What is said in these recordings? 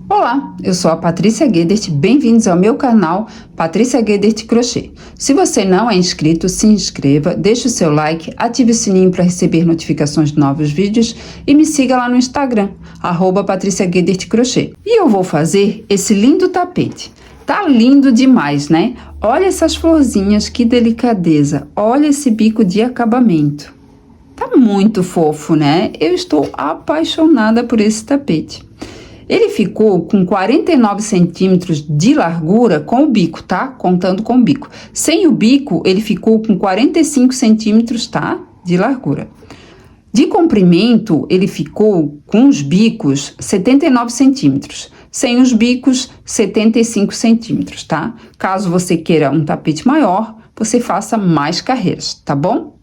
Olá, eu sou a Patrícia Guedert, bem-vindos ao meu canal Patrícia Guedert Crochê. Se você não é inscrito, se inscreva, deixe o seu like, ative o sininho para receber notificações de novos vídeos e me siga lá no Instagram, @Patrícia Guedert Crochê. E eu vou fazer esse lindo tapete. Tá lindo demais, né? Olha essas florzinhas, que delicadeza, olha esse bico de acabamento. Tá muito fofo, né? Eu estou apaixonada por esse tapete. Ele ficou com 49 centímetros de largura com o bico, tá? Contando com o bico. Sem o bico, ele ficou com 45 centímetros, tá? De largura. De comprimento, ele ficou com os bicos 79 centímetros. Sem os bicos, 75 centímetros, tá? Caso você queira um tapete maior, você faça mais carreiras, tá bom?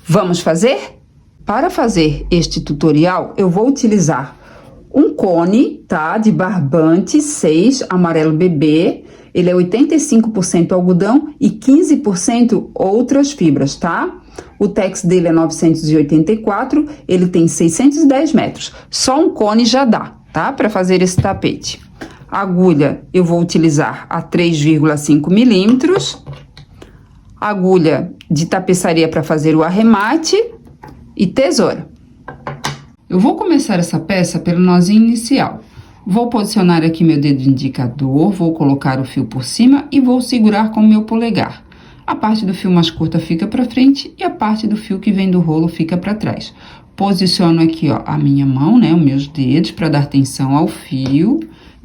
Vamos fazer? Para fazer este tutorial, eu vou utilizar um cone, tá? De barbante 6, amarelo bebê. Ele é 85% algodão e 15% outras fibras, tá? O tex dele é 984, ele tem 610 metros. Só um cone já dá, tá? Para fazer esse tapete. Agulha, eu vou utilizar a 3,5 milímetros. Agulha de tapeçaria para fazer o arremate e tesoura. Eu vou começar essa peça pelo nozinho inicial. Vou posicionar aqui meu dedo indicador, vou colocar o fio por cima e vou segurar com o meu polegar. A parte do fio mais curta fica para frente e a parte do fio que vem do rolo fica para trás. Posiciono aqui, ó, a minha mão, né, os meus dedos para dar tensão ao fio.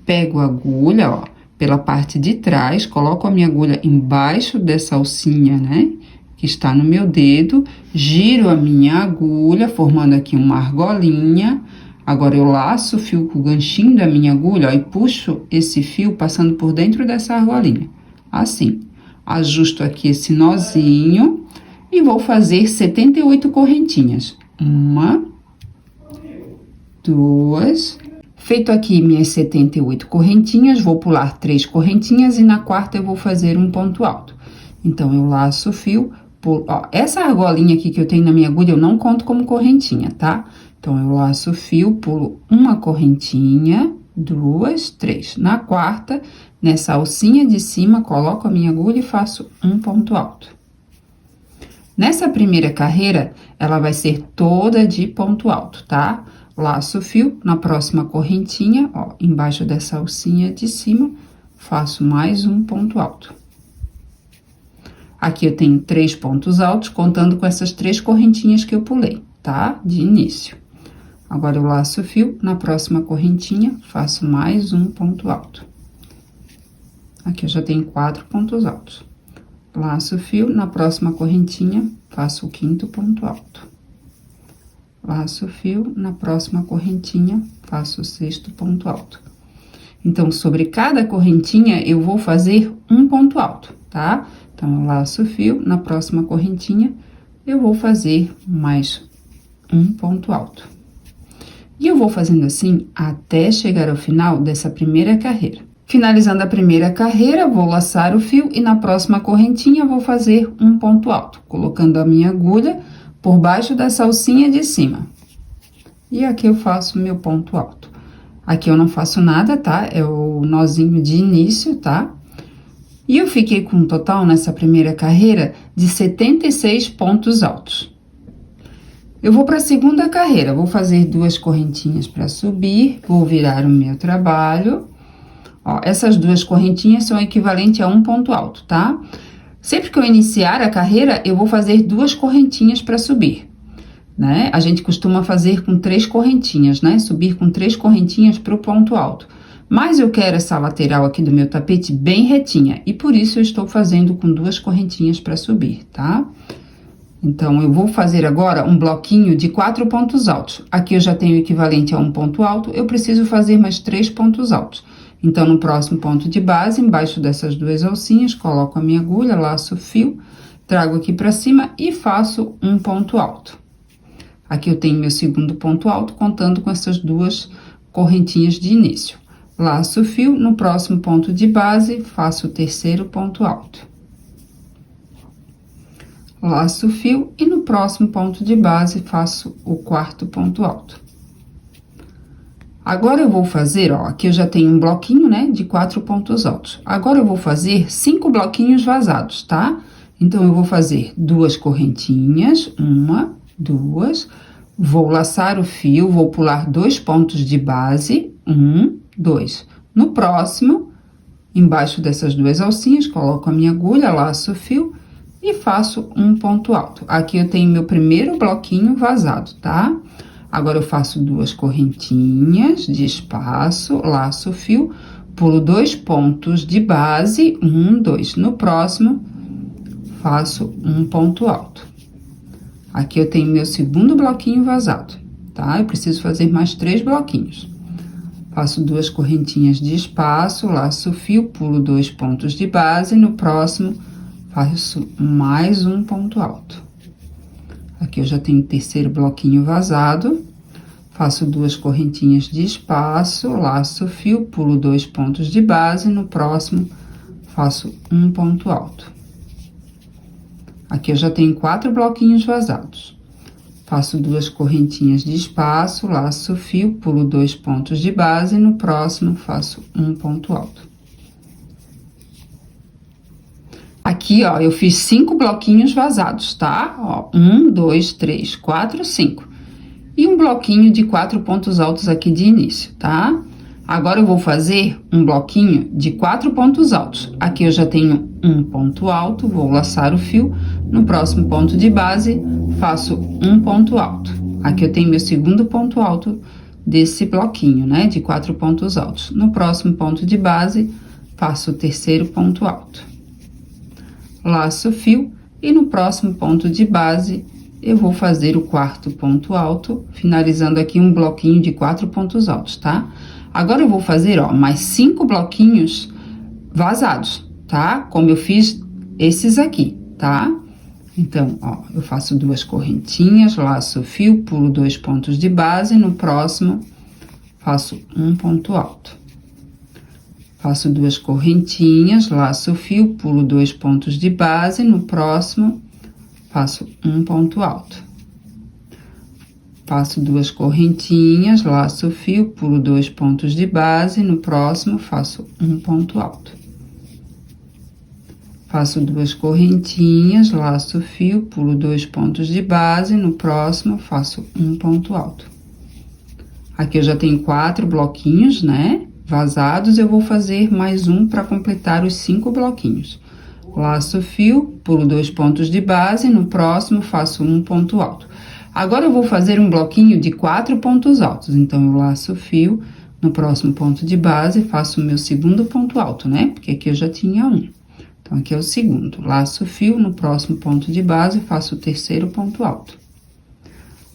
Pego a agulha, ó, pela parte de trás, coloco a minha agulha embaixo dessa alcinha, né, que está no meu dedo, giro a minha agulha, formando aqui uma argolinha. Agora, eu laço o fio com o ganchinho da minha agulha, ó, e puxo esse fio passando por dentro dessa argolinha, assim. Ajusto aqui esse nozinho e vou fazer 78 correntinhas. 1, 2... Feito aqui minhas 78 correntinhas, vou pular 3 correntinhas e na quarta eu vou fazer um ponto alto. Então, eu laço o fio. Ó, essa argolinha aqui que eu tenho na minha agulha, eu não conto como correntinha, tá? Então, eu laço o fio, pulo uma correntinha, 2, 3. Na quarta, nessa alcinha de cima, coloco a minha agulha e faço um ponto alto. Nessa primeira carreira, ela vai ser toda de ponto alto, tá? Laço o fio, na próxima correntinha, ó, embaixo dessa alcinha de cima, faço mais um ponto alto. Aqui eu tenho 3 pontos altos, contando com essas 3 correntinhas que eu pulei, tá? De início. Agora, eu laço o fio, na próxima correntinha, faço mais um ponto alto. Aqui eu já tenho 4 pontos altos. Laço o fio, na próxima correntinha, faço o 5º ponto alto. Laço o fio, na próxima correntinha, faço o 6º ponto alto. Então, sobre cada correntinha, eu vou fazer um ponto alto, tá? Então, eu laço o fio, na próxima correntinha, eu vou fazer mais um ponto alto. E eu vou fazendo assim até chegar ao final dessa primeira carreira. Finalizando a primeira carreira, vou laçar o fio e na próxima correntinha vou fazer um ponto alto, colocando a minha agulha por baixo dessa alcinha de cima. E aqui eu faço meu ponto alto. Aqui eu não faço nada, tá? É o nozinho de início, tá? E eu fiquei com um total, nessa primeira carreira, de 76 pontos altos. Eu vou para a segunda carreira, vou fazer 2 correntinhas para subir, vou virar o meu trabalho. Ó, essas 2 correntinhas são equivalentes a um ponto alto, tá? Sempre que eu iniciar a carreira, eu vou fazer 2 correntinhas para subir, né? A gente costuma fazer com 3 correntinhas, né? Subir com 3 correntinhas para o ponto alto. Mas eu quero essa lateral aqui do meu tapete bem retinha, e por isso eu estou fazendo com 2 correntinhas para subir, tá? Então, eu vou fazer agora um bloquinho de 4 pontos altos. Aqui eu já tenho o equivalente a um ponto alto, eu preciso fazer mais 3 pontos altos. Então, no próximo ponto de base, embaixo dessas 2 alcinhas, coloco a minha agulha, laço o fio, trago aqui pra cima e faço um ponto alto. Aqui eu tenho meu segundo ponto alto, contando com essas 2 correntinhas de início. Laço o fio, no próximo ponto de base, faço o 3º ponto alto. Laço o fio e no próximo ponto de base, faço o 4º ponto alto. Agora eu vou fazer, ó, aqui eu já tenho um bloquinho, né, de 4 pontos altos. Agora eu vou fazer 5 bloquinhos vazados, tá? Então, eu vou fazer 2 correntinhas, 1, 2, vou laçar o fio, vou pular 2 pontos de base, 1, 2. No próximo, embaixo dessas 2 alcinhas, coloco a minha agulha, laço o fio e faço um ponto alto. Aqui eu tenho meu primeiro bloquinho vazado, tá? Agora, eu faço 2 correntinhas de espaço, laço o fio, pulo 2 pontos de base, 1, 2. No próximo, faço um ponto alto. Aqui eu tenho meu segundo bloquinho vazado, tá? Eu preciso fazer mais 3 bloquinhos. Faço 2 correntinhas de espaço, laço o fio, pulo 2 pontos de base, no próximo, faço mais um ponto alto. Aqui eu já tenho o terceiro bloquinho vazado, faço 2 correntinhas de espaço, laço o fio, pulo 2 pontos de base, no próximo, faço um ponto alto. Aqui eu já tenho 4 bloquinhos vazados. Faço 2 correntinhas de espaço, laço o fio, pulo 2 pontos de base, no próximo, faço um ponto alto. Aqui, ó, eu fiz 5 bloquinhos vazados, tá? Ó, 1, 2, 3, 4, 5. E um bloquinho de 4 pontos altos aqui de início, tá? Agora, eu vou fazer um bloquinho de 4 pontos altos. Aqui eu já tenho um ponto alto, vou laçar o fio. No próximo ponto de base, faço um ponto alto. Aqui eu tenho meu segundo ponto alto desse bloquinho, né? De 4 pontos altos. No próximo ponto de base, faço o terceiro ponto alto. Laço o fio e no próximo ponto de base, eu vou fazer o quarto ponto alto, finalizando aqui um bloquinho de 4 pontos altos, tá? Agora, eu vou fazer, ó, mais 5 bloquinhos vazados, tá? Como eu fiz esses aqui, tá? Então, ó, eu faço 2 correntinhas, laço o fio, pulo 2 pontos de base, no próximo, faço um ponto alto. Faço 2 correntinhas, laço o fio, pulo 2 pontos de base, no próximo, faço um ponto alto. Faço 2 correntinhas, laço o fio, pulo 2 pontos de base, no próximo, faço um ponto alto. Faço 2 correntinhas, laço o fio, pulo 2 pontos de base, no próximo, faço um ponto alto. Aqui eu já tenho 4 bloquinhos, né, vazados, eu vou fazer mais um para completar os 5 bloquinhos. Laço o fio, pulo 2 pontos de base, no próximo, faço um ponto alto. Agora, eu vou fazer um bloquinho de 4 pontos altos, então, eu laço o fio, no próximo ponto de base, faço o meu segundo ponto alto, né? Porque aqui eu já tinha um. Então, aqui é o segundo. Laço o fio, no próximo ponto de base, faço o terceiro ponto alto.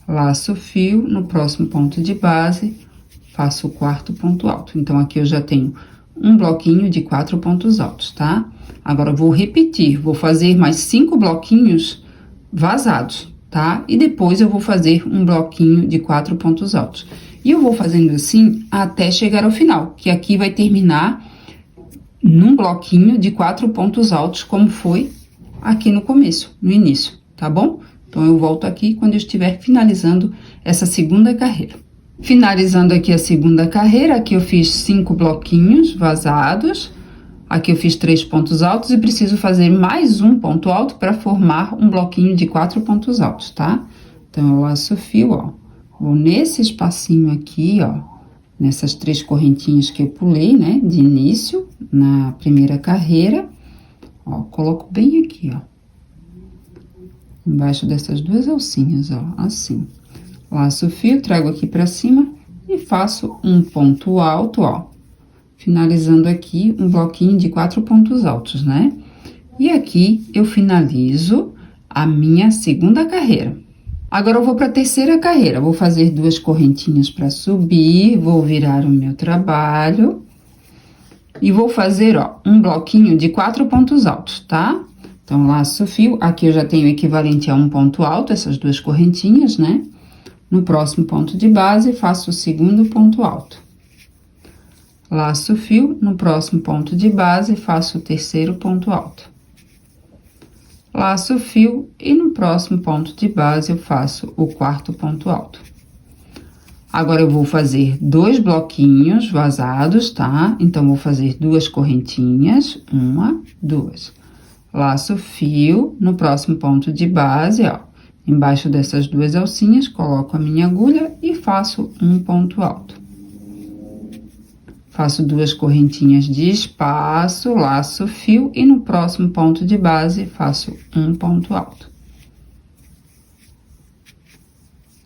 Laço o fio, no próximo ponto de base, faço o quarto ponto alto. Então, aqui eu já tenho um bloquinho de 4 pontos altos, tá? Agora, eu vou repetir, vou fazer mais 5 bloquinhos vazados, tá? E depois eu vou fazer um bloquinho de 4 pontos altos. E eu vou fazendo assim até chegar ao final, que aqui vai terminar num bloquinho de 4 pontos altos, como foi aqui no começo, no início, tá bom? Então, eu volto aqui quando eu estiver finalizando essa segunda carreira. Finalizando aqui a segunda carreira, aqui eu fiz 5 bloquinhos vazados, aqui eu fiz 3 pontos altos e preciso fazer mais um ponto alto para formar um bloquinho de 4 pontos altos, tá? Então, eu laço o fio, ó, vou nesse espacinho aqui, ó, nessas 3 correntinhas que eu pulei, né, de início, na primeira carreira, ó, coloco bem aqui, ó, embaixo dessas 2 alcinhas, ó, assim. Laço o fio, trago aqui pra cima e faço um ponto alto, ó, finalizando aqui um bloquinho de 4 pontos altos, né? E aqui eu finalizo a minha segunda carreira. Agora, eu vou pra terceira carreira, vou fazer 2 correntinhas pra subir, vou virar o meu trabalho e vou fazer, ó, um bloquinho de 4 pontos altos, tá? Então, laço o fio, aqui eu já tenho o equivalente a um ponto alto, essas 2 correntinhas, né? No próximo ponto de base, faço o segundo ponto alto. Laço o fio, no próximo ponto de base, faço o terceiro ponto alto. Laço o fio e no próximo ponto de base, eu faço o quarto ponto alto. Agora, eu vou fazer 2 bloquinhos vazados, tá? Então, vou fazer 2 correntinhas, 1, 2. Laço o fio no próximo ponto de base, ó. Embaixo dessas 2 alcinhas, coloco a minha agulha e faço um ponto alto. Faço 2 correntinhas de espaço, laço o fio e no próximo ponto de base, faço um ponto alto.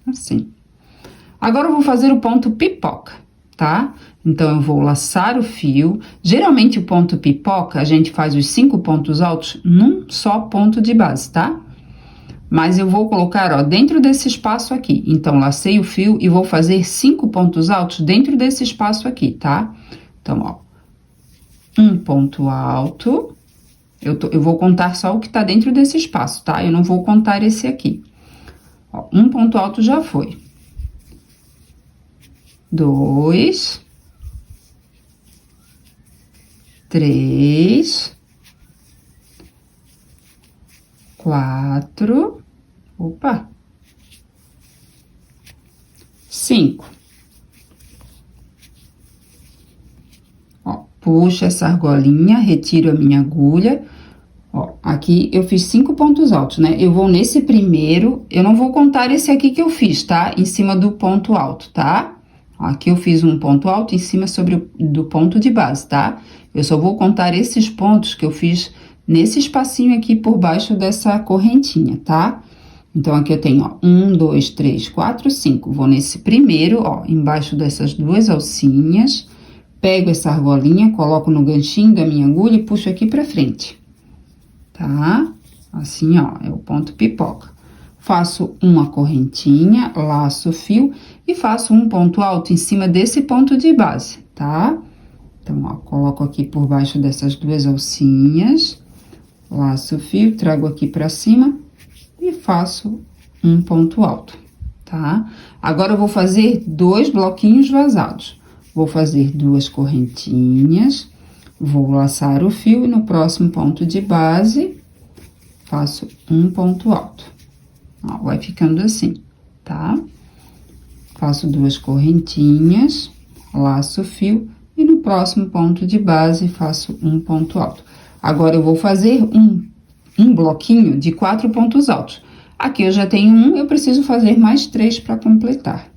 Assim. Agora, eu vou fazer o ponto pipoca, tá? Então, eu vou laçar o fio. Geralmente, o ponto pipoca, a gente faz os 5 pontos altos num só ponto de base, tá? Mas eu vou colocar, ó, dentro desse espaço aqui. Então, lacei o fio e vou fazer 5 pontos altos dentro desse espaço aqui, tá? Então, ó, um ponto alto. Eu vou contar só o que tá dentro desse espaço, tá? Eu não vou contar esse aqui. Ó, um ponto alto já foi. 2, 3, 4, opa, 5. Ó, puxo essa argolinha, retiro a minha agulha. Ó, aqui eu fiz 5 pontos altos, né? Eu vou nesse primeiro, eu não vou contar esse aqui que eu fiz, tá? Em cima do ponto alto, tá? Aqui eu fiz um ponto alto em cima do ponto de base, tá? Eu só vou contar esses pontos que eu fiz nesse espacinho aqui por baixo dessa correntinha, tá? Então, aqui eu tenho, ó, 1, 2, 3, 4, 5. Vou nesse primeiro, ó, embaixo dessas 2 alcinhas, pego essa argolinha, coloco no ganchinho da minha agulha e puxo aqui pra frente, tá? Assim, ó, é o ponto pipoca. Faço uma correntinha, laço o fio e faço um ponto alto em cima desse ponto de base, tá? Então, ó, coloco aqui por baixo dessas 2 alcinhas, laço o fio, trago aqui pra cima e faço um ponto alto, tá? Agora, eu vou fazer 2 bloquinhos vazados. Vou fazer 2 correntinhas, vou laçar o fio e no próximo ponto de base, faço um ponto alto. Ó, vai ficando assim, tá? Faço 2 correntinhas, laço o fio e no próximo ponto de base faço um ponto alto. Agora, eu vou fazer um bloquinho de 4 pontos altos. Aqui eu já tenho um, eu preciso fazer mais 3 para completar.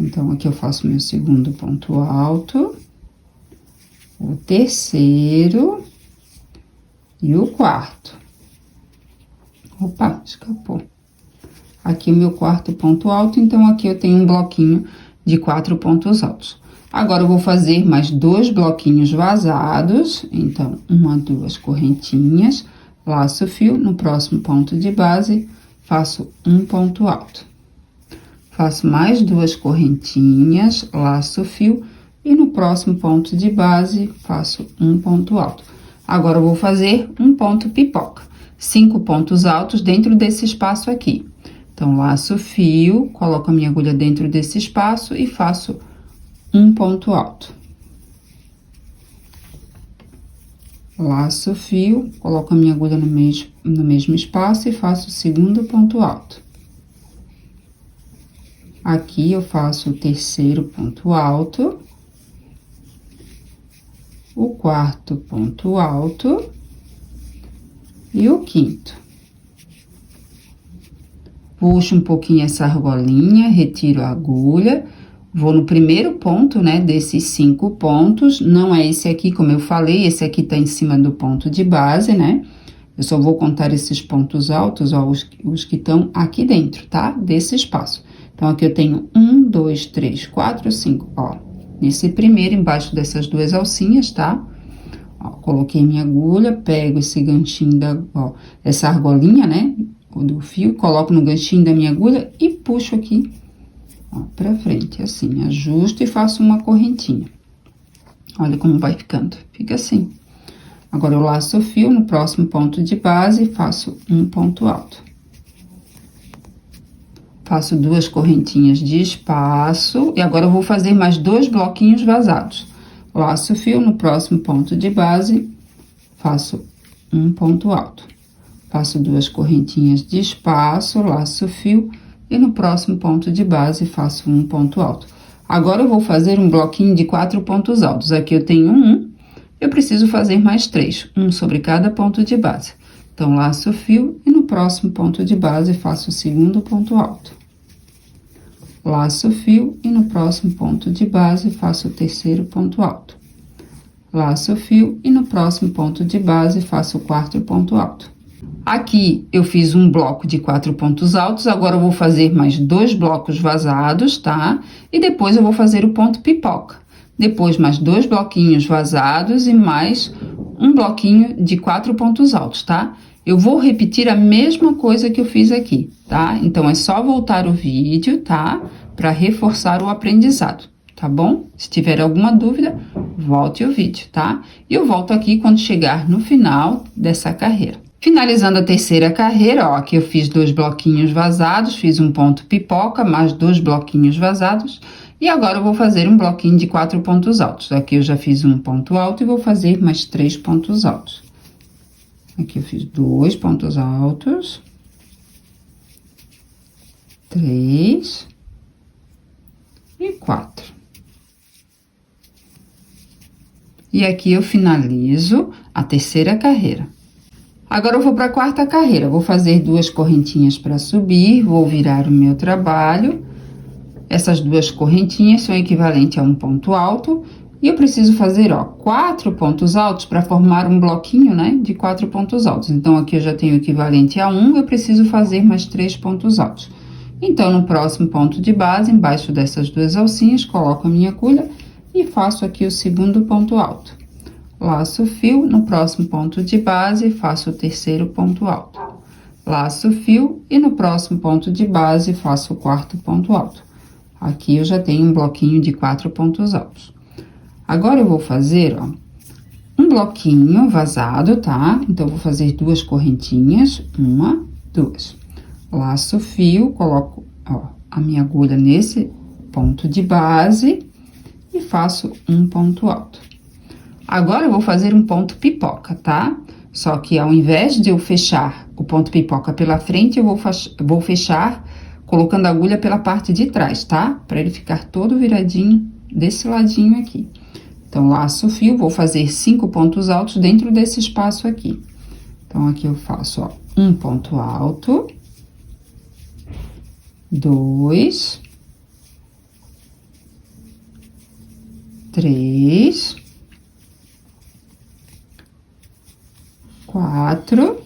Então, aqui eu faço meu segundo ponto alto, o terceiro e o quarto. Opa, escapou. Aqui o meu quarto ponto alto, então aqui eu tenho um bloquinho de 4 pontos altos. Agora, eu vou fazer mais 2 bloquinhos vazados, então, 1, 2 correntinhas, laço o fio, no próximo ponto de base, faço um ponto alto. Faço mais 2 correntinhas, laço o fio, e no próximo ponto de base, faço um ponto alto. Agora, eu vou fazer um ponto pipoca. 5 pontos altos dentro desse espaço aqui. Então, laço o fio, coloco a minha agulha dentro desse espaço e faço um ponto alto. Laço o fio, coloco a minha agulha no mesmo espaço e faço o segundo ponto alto. Aqui eu faço o terceiro ponto alto, o quarto ponto alto e o quinto. Puxo um pouquinho essa argolinha, retiro a agulha, vou no primeiro ponto, né, desses 5 pontos, não é esse aqui, como eu falei, esse aqui tá em cima do ponto de base, né? Eu só vou contar esses pontos altos, ó, os que estão aqui dentro, tá? Desse espaço. Então, aqui eu tenho 1, 2, 3, 4, 5, ó. Nesse primeiro, embaixo dessas 2 alcinhas, tá? Ó, coloquei minha agulha, pego esse ganchinho ó, essa argolinha, né? Do fio, coloco no ganchinho da minha agulha e puxo aqui, ó, pra frente, assim, ajusto e faço uma correntinha. Olha como vai ficando, fica assim. Agora, eu laço o fio no próximo ponto de base e faço um ponto alto. Faço 2 correntinhas de espaço e agora eu vou fazer mais 2 bloquinhos vazados. Laço o fio no próximo ponto de base, faço um ponto alto. Faço 2 correntinhas de espaço, laço o fio e no próximo ponto de base faço um ponto alto. Agora eu vou fazer um bloquinho de 4 pontos altos. Aqui eu tenho um, eu preciso fazer mais 3, um sobre cada ponto de base. Então, laço o fio e no próximo ponto de base faço o segundo ponto alto. Laço o fio e no próximo ponto de base faço o terceiro ponto alto. Laço o fio e no próximo ponto de base faço o quarto ponto alto. Aqui eu fiz um bloco de 4 pontos altos, agora eu vou fazer mais 2 blocos vazados, tá? E depois eu vou fazer o ponto pipoca. Depois mais 2 bloquinhos vazados e mais um bloquinho de 4 pontos altos, tá? Eu vou repetir a mesma coisa que eu fiz aqui, tá? Então, é só voltar o vídeo, tá? Para reforçar o aprendizado, tá bom? Se tiver alguma dúvida, volte o vídeo, tá? E eu volto aqui quando chegar no final dessa carreira. Finalizando a terceira carreira, ó, aqui eu fiz 2 bloquinhos vazados, fiz um ponto pipoca, mais 2 bloquinhos vazados, e agora eu vou fazer um bloquinho de 4 pontos altos. Aqui eu já fiz um ponto alto e vou fazer mais 3 pontos altos. Aqui eu fiz 2 pontos altos, 3 e 4. E aqui eu finalizo a terceira carreira. Agora eu vou para a quarta carreira, vou fazer 2 correntinhas para subir, vou virar o meu trabalho. Essas 2 correntinhas são equivalentes a um ponto alto. E eu preciso fazer, ó, 4 pontos altos para formar um bloquinho, né, de 4 pontos altos. Então, aqui eu já tenho o equivalente a 1, eu preciso fazer mais 3 pontos altos. Então, no próximo ponto de base, embaixo dessas 2 alcinhas, coloco a minha agulha e faço aqui o segundo ponto alto. Laço o fio, no próximo ponto de base, faço o terceiro ponto alto. Laço o fio e no próximo ponto de base, faço o quarto ponto alto. Aqui eu já tenho um bloquinho de 4 pontos altos. Agora, eu vou fazer, ó, um bloquinho vazado, tá? Então, eu vou fazer 2 correntinhas, 1, 2. Laço o fio, coloco, ó, a minha agulha nesse ponto de base e faço um ponto alto. Agora, eu vou fazer um ponto pipoca, tá? Só que ao invés de eu fechar o ponto pipoca pela frente, eu vou fechar colocando a agulha pela parte de trás, tá? Para ele ficar todo viradinho desse ladinho aqui. Então, laço o fio, vou fazer 5 pontos altos dentro desse espaço aqui. Então, aqui eu faço, ó, um ponto alto, 2, 3, 4,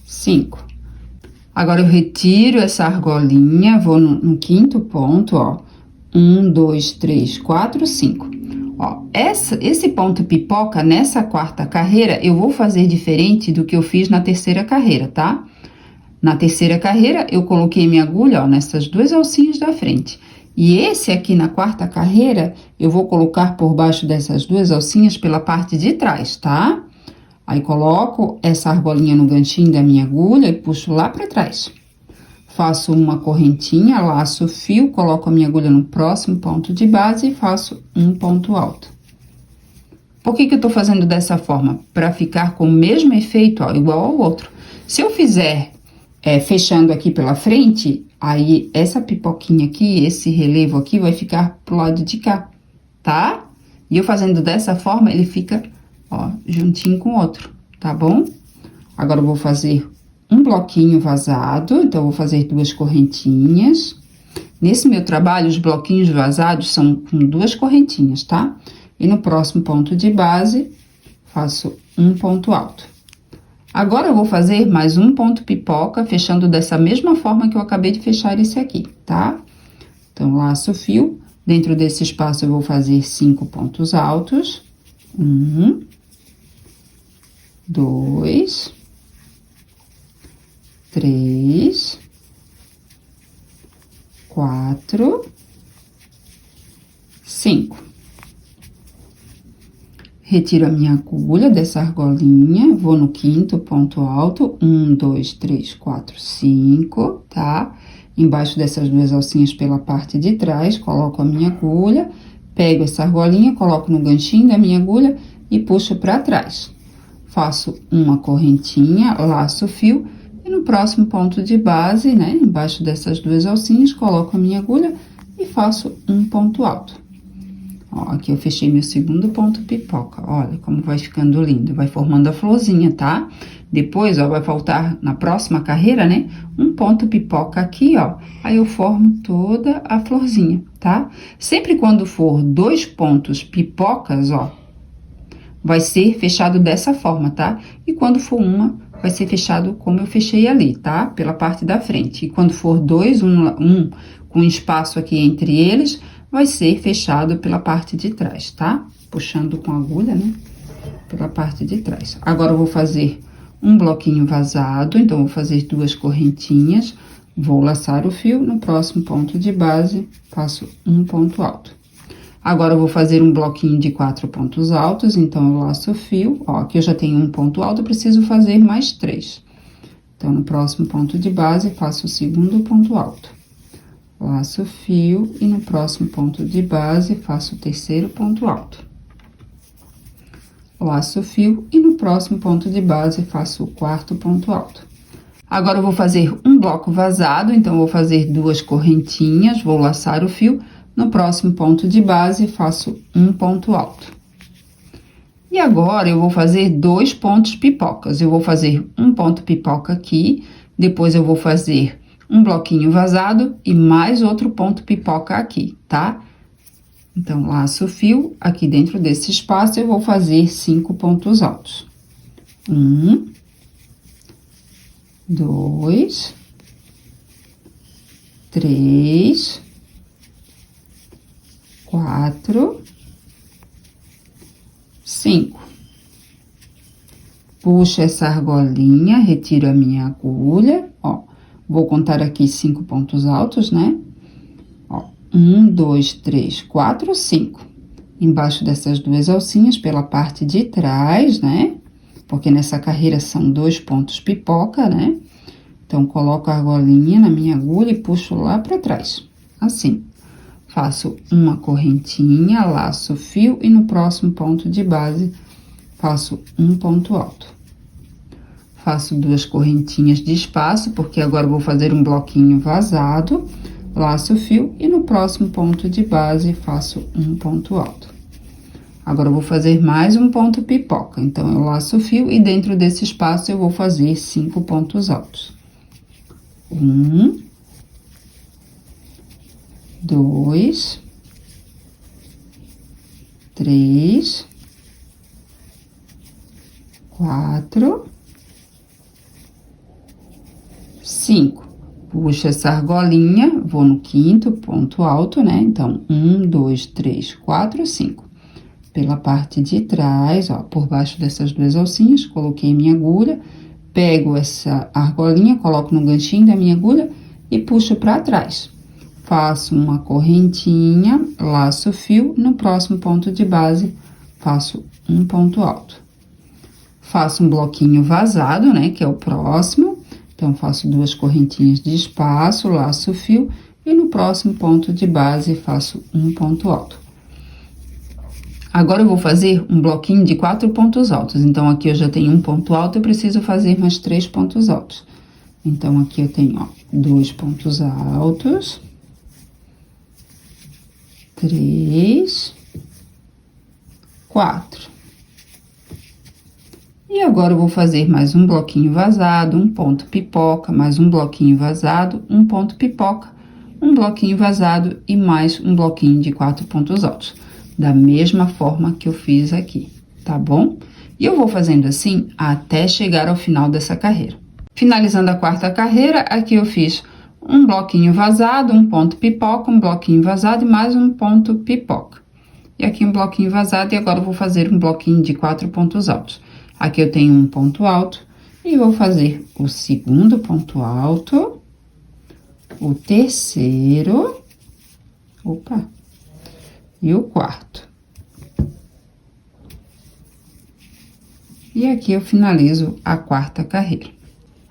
5. Agora, eu retiro essa argolinha, vou no quinto ponto, ó. 1, 2, 3, 4, 5. Ó, esse ponto pipoca, nessa quarta carreira, eu vou fazer diferente do que eu fiz na terceira carreira, tá? Na terceira carreira, eu coloquei minha agulha, ó, nessas 2 alcinhas da frente. E esse aqui, na quarta carreira, eu vou colocar por baixo dessas 2 alcinhas pela parte de trás, tá? Aí, coloco essa argolinha no ganchinho da minha agulha e puxo lá pra trás. Faço uma correntinha, laço o fio, coloco a minha agulha no próximo ponto de base e faço um ponto alto. Por que eu tô fazendo dessa forma? Pra ficar com o mesmo efeito, ó, igual ao outro. Se eu fizer fechando aqui pela frente, aí essa pipoquinha aqui, esse relevo aqui, vai ficar pro lado de cá, tá? E eu fazendo dessa forma, ele fica, ó, juntinho com o outro, tá bom? Agora, eu vou fazer um bloquinho vazado, então, eu vou fazer 2 correntinhas. Nesse meu trabalho, os bloquinhos vazados são com 2 correntinhas, tá? E no próximo ponto de base, faço um ponto alto. Agora, eu vou fazer mais um ponto pipoca, fechando dessa mesma forma que eu acabei de fechar esse aqui, tá? Então, laço o fio, dentro desse espaço eu vou fazer 5 pontos altos. 1, 2, 3, 4, 5. Retiro a minha agulha dessa argolinha, vou no quinto ponto alto, 1, 2, 3, 4, 5, tá? Embaixo dessas 2 alcinhas pela parte de trás, coloco a minha agulha, pego essa argolinha, coloco no ganchinho da minha agulha e puxo pra trás. faço uma correntinha, laço o fio, e no próximo ponto de base, né, embaixo dessas duas alcinhas, coloco a minha agulha e faço um ponto alto. Ó, aqui eu fechei meu segundo ponto pipoca, olha como vai ficando lindo, vai formando a florzinha, tá? Depois, ó, vai faltar na próxima carreira, né, um ponto pipoca aqui, ó, aí eu formo toda a florzinha, tá? Sempre quando for 2 pontos pipocas, ó, vai ser fechado dessa forma, tá? E quando for uma, vai ser fechado como eu fechei ali, tá? Pela parte da frente. E quando for 2, um com espaço aqui entre eles, vai ser fechado pela parte de trás, tá? Puxando com a agulha, né? Pela parte de trás. Agora, eu vou fazer um bloquinho vazado, então, vou fazer 2 correntinhas, vou laçar o fio, no próximo ponto de base, faço um ponto alto. Agora, eu vou fazer um bloquinho de 4 pontos altos, então, eu laço o fio, ó, aqui eu já tenho um ponto alto, eu preciso fazer mais 3. Então, no próximo ponto de base, faço o segundo ponto alto. Laço o fio e no próximo ponto de base, faço o terceiro ponto alto. Laço o fio e no próximo ponto de base, faço o quarto ponto alto. Agora, eu vou fazer um bloco vazado, então, eu vou fazer 2 correntinhas, vou laçar o fio. No próximo ponto de base, faço um ponto alto. E agora, eu vou fazer 2 pontos pipocas. Eu vou fazer um ponto pipoca aqui, depois eu vou fazer um bloquinho vazado e mais outro ponto pipoca aqui, tá? Então, laço o fio, aqui dentro desse espaço, eu vou fazer 5 pontos altos. 1, 2, 3, 4, 5. Puxo essa argolinha, retiro a minha agulha, ó. Vou contar aqui 5 pontos altos, né? Ó, 1, 2, 3, 4, 5. Embaixo dessas duas alcinhas, pela parte de trás, né? Porque nessa carreira são 2 pontos pipoca, né? Então, coloco a argolinha na minha agulha e puxo lá pra trás, assim. Faço uma correntinha, laço o fio e no próximo ponto de base, faço um ponto alto. Faço 2 correntinhas de espaço, porque agora eu vou fazer um bloquinho vazado, laço o fio e no próximo ponto de base, faço um ponto alto. Agora, eu vou fazer mais um ponto pipoca, então, eu laço o fio e dentro desse espaço eu vou fazer 5 pontos altos. 1, 2, 3, 4, 5. Puxo essa argolinha, vou no quinto ponto alto, né? Então, 1, 2, 3, 4, 5. Pela parte de trás, ó, por baixo dessas duas alcinhas, coloquei minha agulha, pego essa argolinha, coloco no ganchinho da minha agulha e puxo pra trás. Faço uma correntinha, laço o fio, no próximo ponto de base, faço um ponto alto. Faço um bloquinho vazado, né, que é o próximo. Então, faço 2 correntinhas de espaço, laço o fio e no próximo ponto de base, faço um ponto alto. Agora, eu vou fazer um bloquinho de 4 pontos altos. Então, aqui eu já tenho um ponto alto, eu preciso fazer mais 3 pontos altos. Então, aqui eu tenho, ó, 2 pontos altos. 3, 4. E agora, eu vou fazer mais um bloquinho vazado, um ponto pipoca, mais um bloquinho vazado, um ponto pipoca, um bloquinho vazado e mais um bloquinho de 4 pontos altos. Da mesma forma que eu fiz aqui, tá bom? E eu vou fazendo assim até chegar ao final dessa carreira. Finalizando a 4ª carreira, aqui eu fiz um bloquinho vazado, um ponto pipoca, um bloquinho vazado e mais um ponto pipoca. E aqui um bloquinho vazado e agora eu vou fazer um bloquinho de 4 pontos altos. Aqui eu tenho um ponto alto e vou fazer o segundo ponto alto, o terceiro, opa, e o quarto. E aqui eu finalizo a 4ª carreira.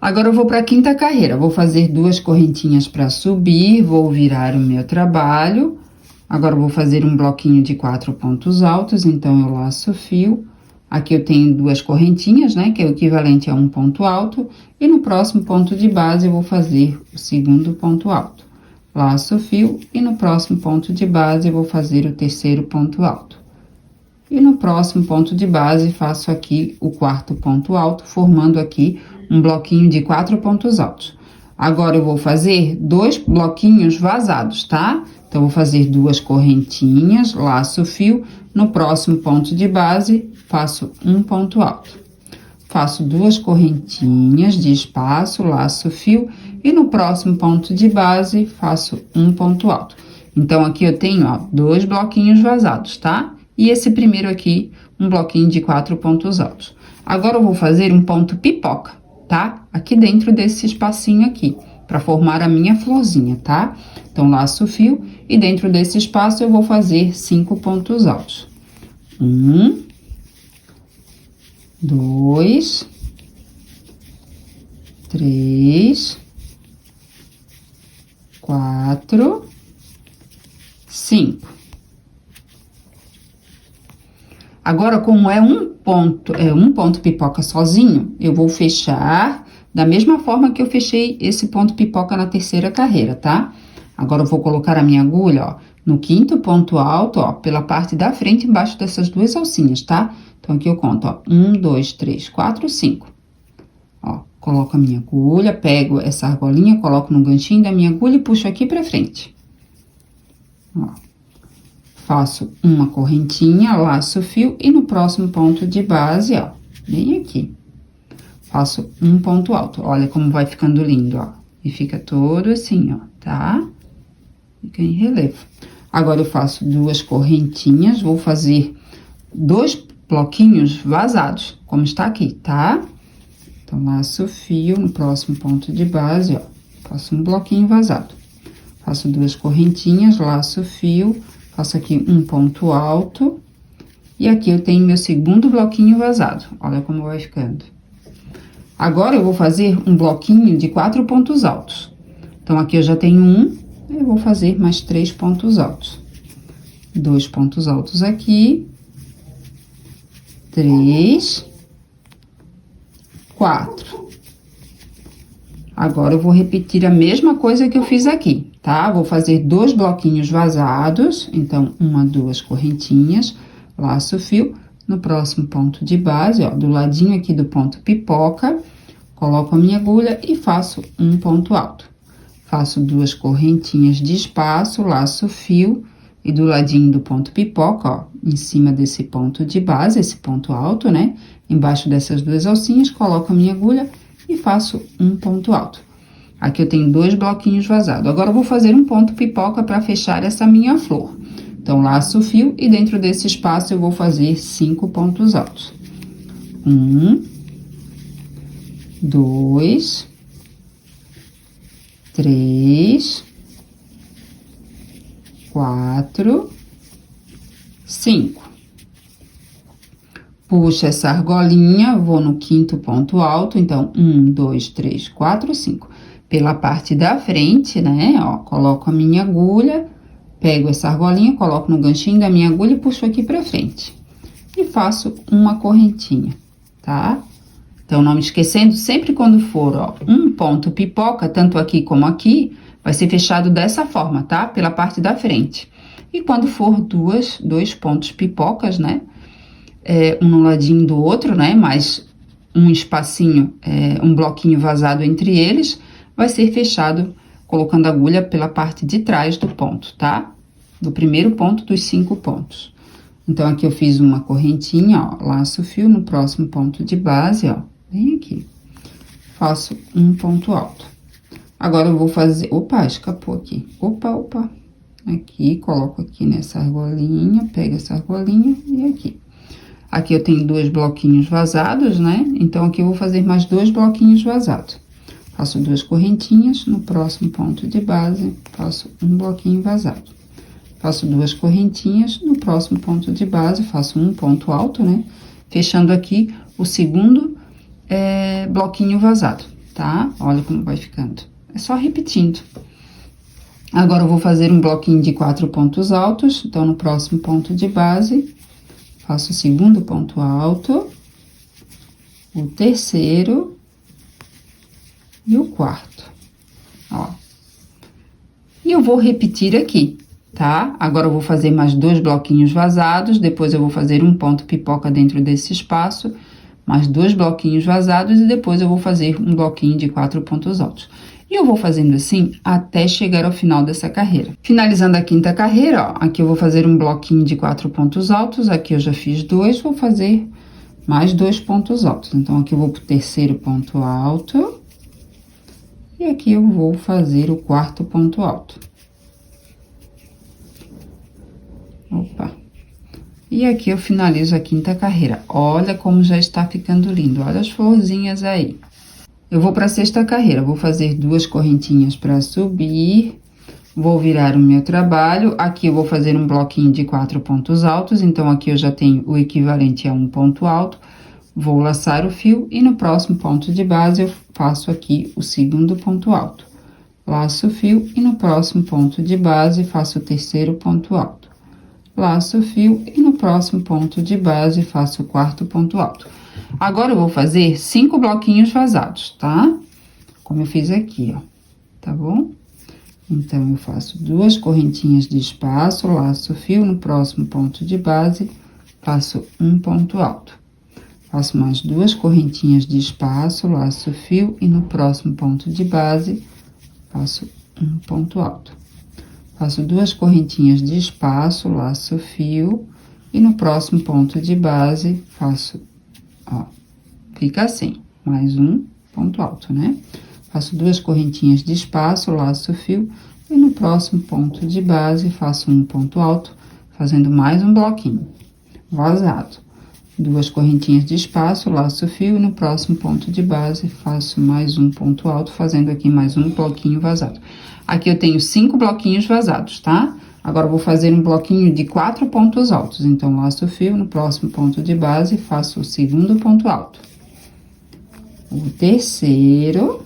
Agora, eu vou para a 5ª carreira. Vou fazer 2 correntinhas para subir, vou virar o meu trabalho. Agora, eu vou fazer um bloquinho de 4 pontos altos, então, eu laço o fio. Aqui eu tenho duas correntinhas, né, que é o equivalente a um ponto alto, e no próximo ponto de base eu vou fazer o segundo ponto alto. Laço o fio, e no próximo ponto de base eu vou fazer o terceiro ponto alto. E no próximo ponto de base, faço aqui o quarto ponto alto, formando aqui um bloquinho de 4 pontos altos. Agora, eu vou fazer 2 bloquinhos vazados, tá? Então, vou fazer 2 correntinhas, laço o fio, no próximo ponto de base, faço um ponto alto. Faço 2 correntinhas de espaço, laço o fio, e no próximo ponto de base, faço um ponto alto. Então, aqui eu tenho, ó, 2 bloquinhos vazados, tá? E esse primeiro aqui, um bloquinho de 4 pontos altos. Agora, eu vou fazer um ponto pipoca, tá? Aqui dentro desse espacinho aqui, para formar a minha florzinha, tá? Então, laço o fio e dentro desse espaço eu vou fazer 5 pontos altos. 1, 2, 3, 4, 5. Agora, como é um ponto pipoca sozinho, eu vou fechar da mesma forma que eu fechei esse ponto pipoca na terceira carreira, tá? Agora, eu vou colocar a minha agulha, ó, no quinto ponto alto, ó, pela parte da frente, embaixo dessas duas alcinhas, tá? Então, aqui eu conto, ó, 1, 2, 3, 4, 5. Ó, coloco a minha agulha, pego essa argolinha, coloco no ganchinho da minha agulha e puxo aqui pra frente. Ó. Faço uma correntinha, laço o fio e no próximo ponto de base, ó, bem aqui, faço um ponto alto. Olha como vai ficando lindo, ó. E fica todo assim, ó, tá? Fica em relevo. Agora, eu faço 2 correntinhas, vou fazer 2 bloquinhos vazados, como está aqui, tá? Então, laço o fio no próximo ponto de base, ó, faço um bloquinho vazado. Faço 2 correntinhas, laço o fio, faço aqui um ponto alto, e aqui eu tenho meu segundo bloquinho vazado. Olha como vai ficando. Agora, eu vou fazer um bloquinho de 4 pontos altos. Então, aqui eu já tenho um, eu vou fazer mais 3 pontos altos. 2 pontos altos aqui. 3, 4. Agora, eu vou repetir a mesma coisa que eu fiz aqui, tá? Vou fazer 2 bloquinhos vazados, então, 1, 2 correntinhas, laço o fio, no próximo ponto de base, ó, do ladinho aqui do ponto pipoca, coloco a minha agulha e faço um ponto alto. Faço 2 correntinhas de espaço, laço o fio, e do ladinho do ponto pipoca, ó, em cima desse ponto de base, esse ponto alto, né? Embaixo dessas duas alcinhas, coloco a minha agulha e faço um ponto alto. Aqui eu tenho 2 bloquinhos vazados. Agora, eu vou fazer um ponto pipoca para fechar essa minha flor. Então, laço o fio e dentro desse espaço eu vou fazer 5 pontos altos. 1, 2, 3, 4, 5. Puxo essa argolinha, vou no quinto ponto alto, então, 1, 2, 3, 4, 5. Pela parte da frente, né, ó, coloco a minha agulha, pego essa argolinha, coloco no ganchinho da minha agulha e puxo aqui pra frente. E faço uma correntinha, tá? Então, não me esquecendo, sempre quando for, ó, um ponto pipoca, tanto aqui como aqui, vai ser fechado dessa forma, tá? Pela parte da frente. E quando for 2 pontos pipocas, né? Um no ladinho do outro, né? Mais um espacinho, um bloquinho vazado entre eles, vai ser fechado colocando a agulha pela parte de trás do ponto, tá? Do primeiro ponto dos 5 pontos. Então, aqui eu fiz uma correntinha, ó, laço o fio no próximo ponto de base, ó, bem aqui. Faço um ponto alto. Agora, eu vou fazer... Opa, escapou aqui. Opa. Aqui, coloco aqui nessa argolinha, pego essa argolinha e aqui. Aqui eu tenho 2 bloquinhos vazados, né? Então, aqui eu vou fazer mais 2 bloquinhos vazados. Faço 2 correntinhas, no próximo ponto de base, faço um bloquinho vazado. Faço 2 correntinhas, no próximo ponto de base, faço um ponto alto, né? Fechando aqui o segundo bloquinho vazado, tá? Olha como vai ficando. É só repetindo. Agora, eu vou fazer um bloquinho de 4 pontos altos, então, no próximo ponto de base, faço o segundo ponto alto, o terceiro e o quarto, ó. E eu vou repetir aqui, tá? Agora eu vou fazer mais 2 bloquinhos vazados, depois eu vou fazer um ponto pipoca dentro desse espaço, mais 2 bloquinhos vazados e depois eu vou fazer um bloquinho de 4 pontos altos. E eu vou fazendo assim até chegar ao final dessa carreira. Finalizando a quinta carreira, ó, aqui eu vou fazer um bloquinho de 4 pontos altos, aqui eu já fiz 2, vou fazer mais 2 pontos altos. Então, aqui eu vou pro terceiro ponto alto e aqui eu vou fazer o quarto ponto alto. Opa! E aqui eu finalizo a quinta carreira. Olha como já está ficando lindo, olha as florzinhas aí. Eu vou para a sexta carreira, vou fazer 2 correntinhas para subir, vou virar o meu trabalho, aqui eu vou fazer um bloquinho de 4 pontos altos, então aqui eu já tenho o equivalente a um ponto alto, vou laçar o fio e no próximo ponto de base eu faço aqui o segundo ponto alto. Laço o fio e no próximo ponto de base faço o terceiro ponto alto. Laço o fio e no próximo ponto de base faço o quarto ponto alto. Agora eu vou fazer 5 bloquinhos vazados, tá? Como eu fiz aqui, ó, tá bom? Então, eu faço 2 correntinhas de espaço, laço o fio no próximo ponto de base, faço um ponto alto. Faço mais 2 correntinhas de espaço, laço o fio e no próximo ponto de base, faço um ponto alto. Faço 2 correntinhas de espaço, laço o fio e no próximo ponto de base, faço, ó, fica assim, mais um ponto alto, né? Faço 2 correntinhas de espaço, laço o fio e no próximo ponto de base faço um ponto alto, fazendo mais um bloquinho vazado. 2 correntinhas de espaço, laço o fio e no próximo ponto de base faço mais um ponto alto, fazendo aqui mais um bloquinho vazado. Aqui eu tenho 5 bloquinhos vazados, tá? Agora, eu vou fazer um bloquinho de 4 pontos altos. Então, laço o fio no próximo ponto de base, faço o segundo ponto alto. O terceiro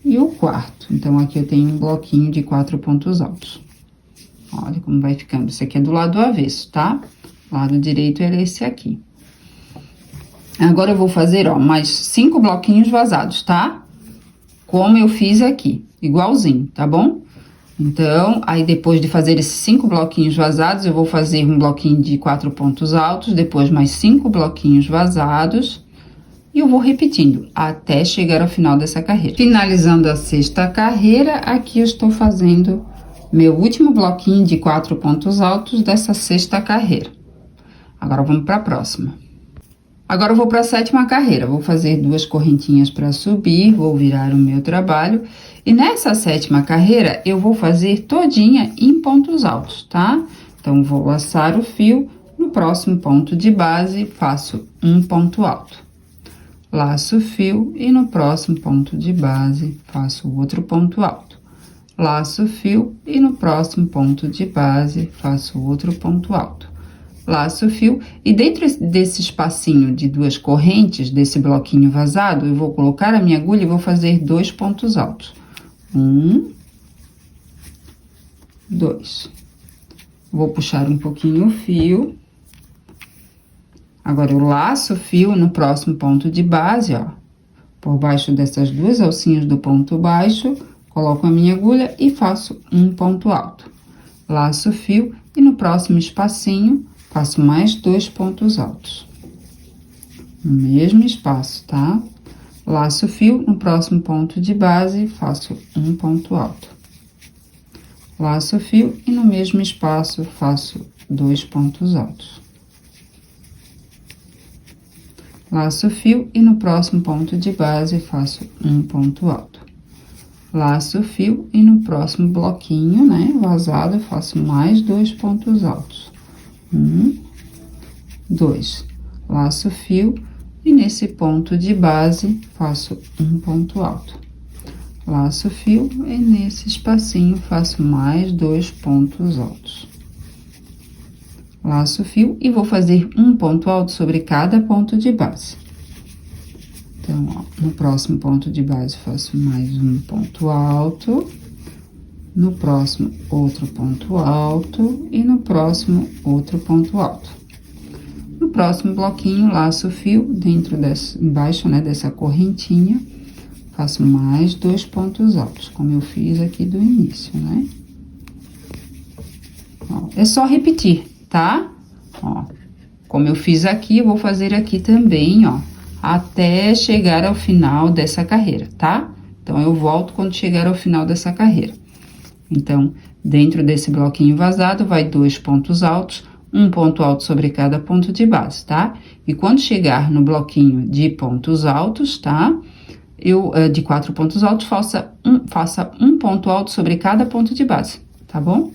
e o quarto. Então, aqui eu tenho um bloquinho de 4 pontos altos. Olha como vai ficando. Esse aqui é do lado avesso, tá? O lado direito é esse aqui. Agora, eu vou fazer, ó, mais 5 bloquinhos vazados, tá? Como eu fiz aqui, igualzinho, tá bom? Então, aí depois de fazer esses 5 bloquinhos vazados, eu vou fazer um bloquinho de 4 pontos altos, depois mais 5 bloquinhos vazados, e eu vou repetindo até chegar ao final dessa carreira. Finalizando a sexta carreira, aqui eu estou fazendo meu último bloquinho de 4 pontos altos dessa sexta carreira. Agora, vamos para a próxima. Agora, eu vou para a sétima carreira, vou fazer 2 correntinhas para subir, vou virar o meu trabalho, e nessa sétima carreira, eu vou fazer todinha em pontos altos, tá? Então, vou laçar o fio, no próximo ponto de base, faço um ponto alto. Laço o fio e no próximo ponto de base, faço outro ponto alto. Laço o fio e no próximo ponto de base, faço outro ponto alto. Laço o fio e dentro desse espacinho de 2 correntes, desse bloquinho vazado, eu vou colocar a minha agulha e vou fazer 2 pontos altos. 1, 2. Vou puxar um pouquinho o fio. Agora, eu laço o fio no próximo ponto de base, ó. Por baixo dessas 2 alcinhas do ponto baixo, coloco a minha agulha e faço um ponto alto. Laço o fio e no próximo espacinho, faço mais 2 pontos altos. No mesmo espaço, tá? Laço o fio, no próximo ponto de base, faço um ponto alto. Laço o fio e no mesmo espaço, faço 2 pontos altos. Laço o fio e no próximo ponto de base, faço um ponto alto. Laço o fio e no próximo bloquinho, né, vazado, faço mais 2 pontos altos. 1, 2. Laço o fio e nesse ponto de base, faço um ponto alto. Laço o fio e nesse espacinho, faço mais 2 pontos altos. Laço o fio e vou fazer um ponto alto sobre cada ponto de base. Então, ó, no próximo ponto de base, faço mais um ponto alto. no próximo outro ponto alto e no próximo outro ponto alto. No próximo bloquinho, laço o fio dentro embaixo, né, dessa correntinha, faço mais 2 pontos altos, como eu fiz aqui do início, né? Ó, é só repetir, tá? Ó, como eu fiz aqui, eu vou fazer aqui também, ó, até chegar ao final dessa carreira, tá? Então, eu volto quando chegar ao final dessa carreira. Então, dentro desse bloquinho vazado, vai 2 pontos altos, um ponto alto sobre cada ponto de base, tá? E quando chegar no bloquinho de pontos altos, tá? De 4 pontos altos, faça um ponto alto sobre cada ponto de base, tá bom?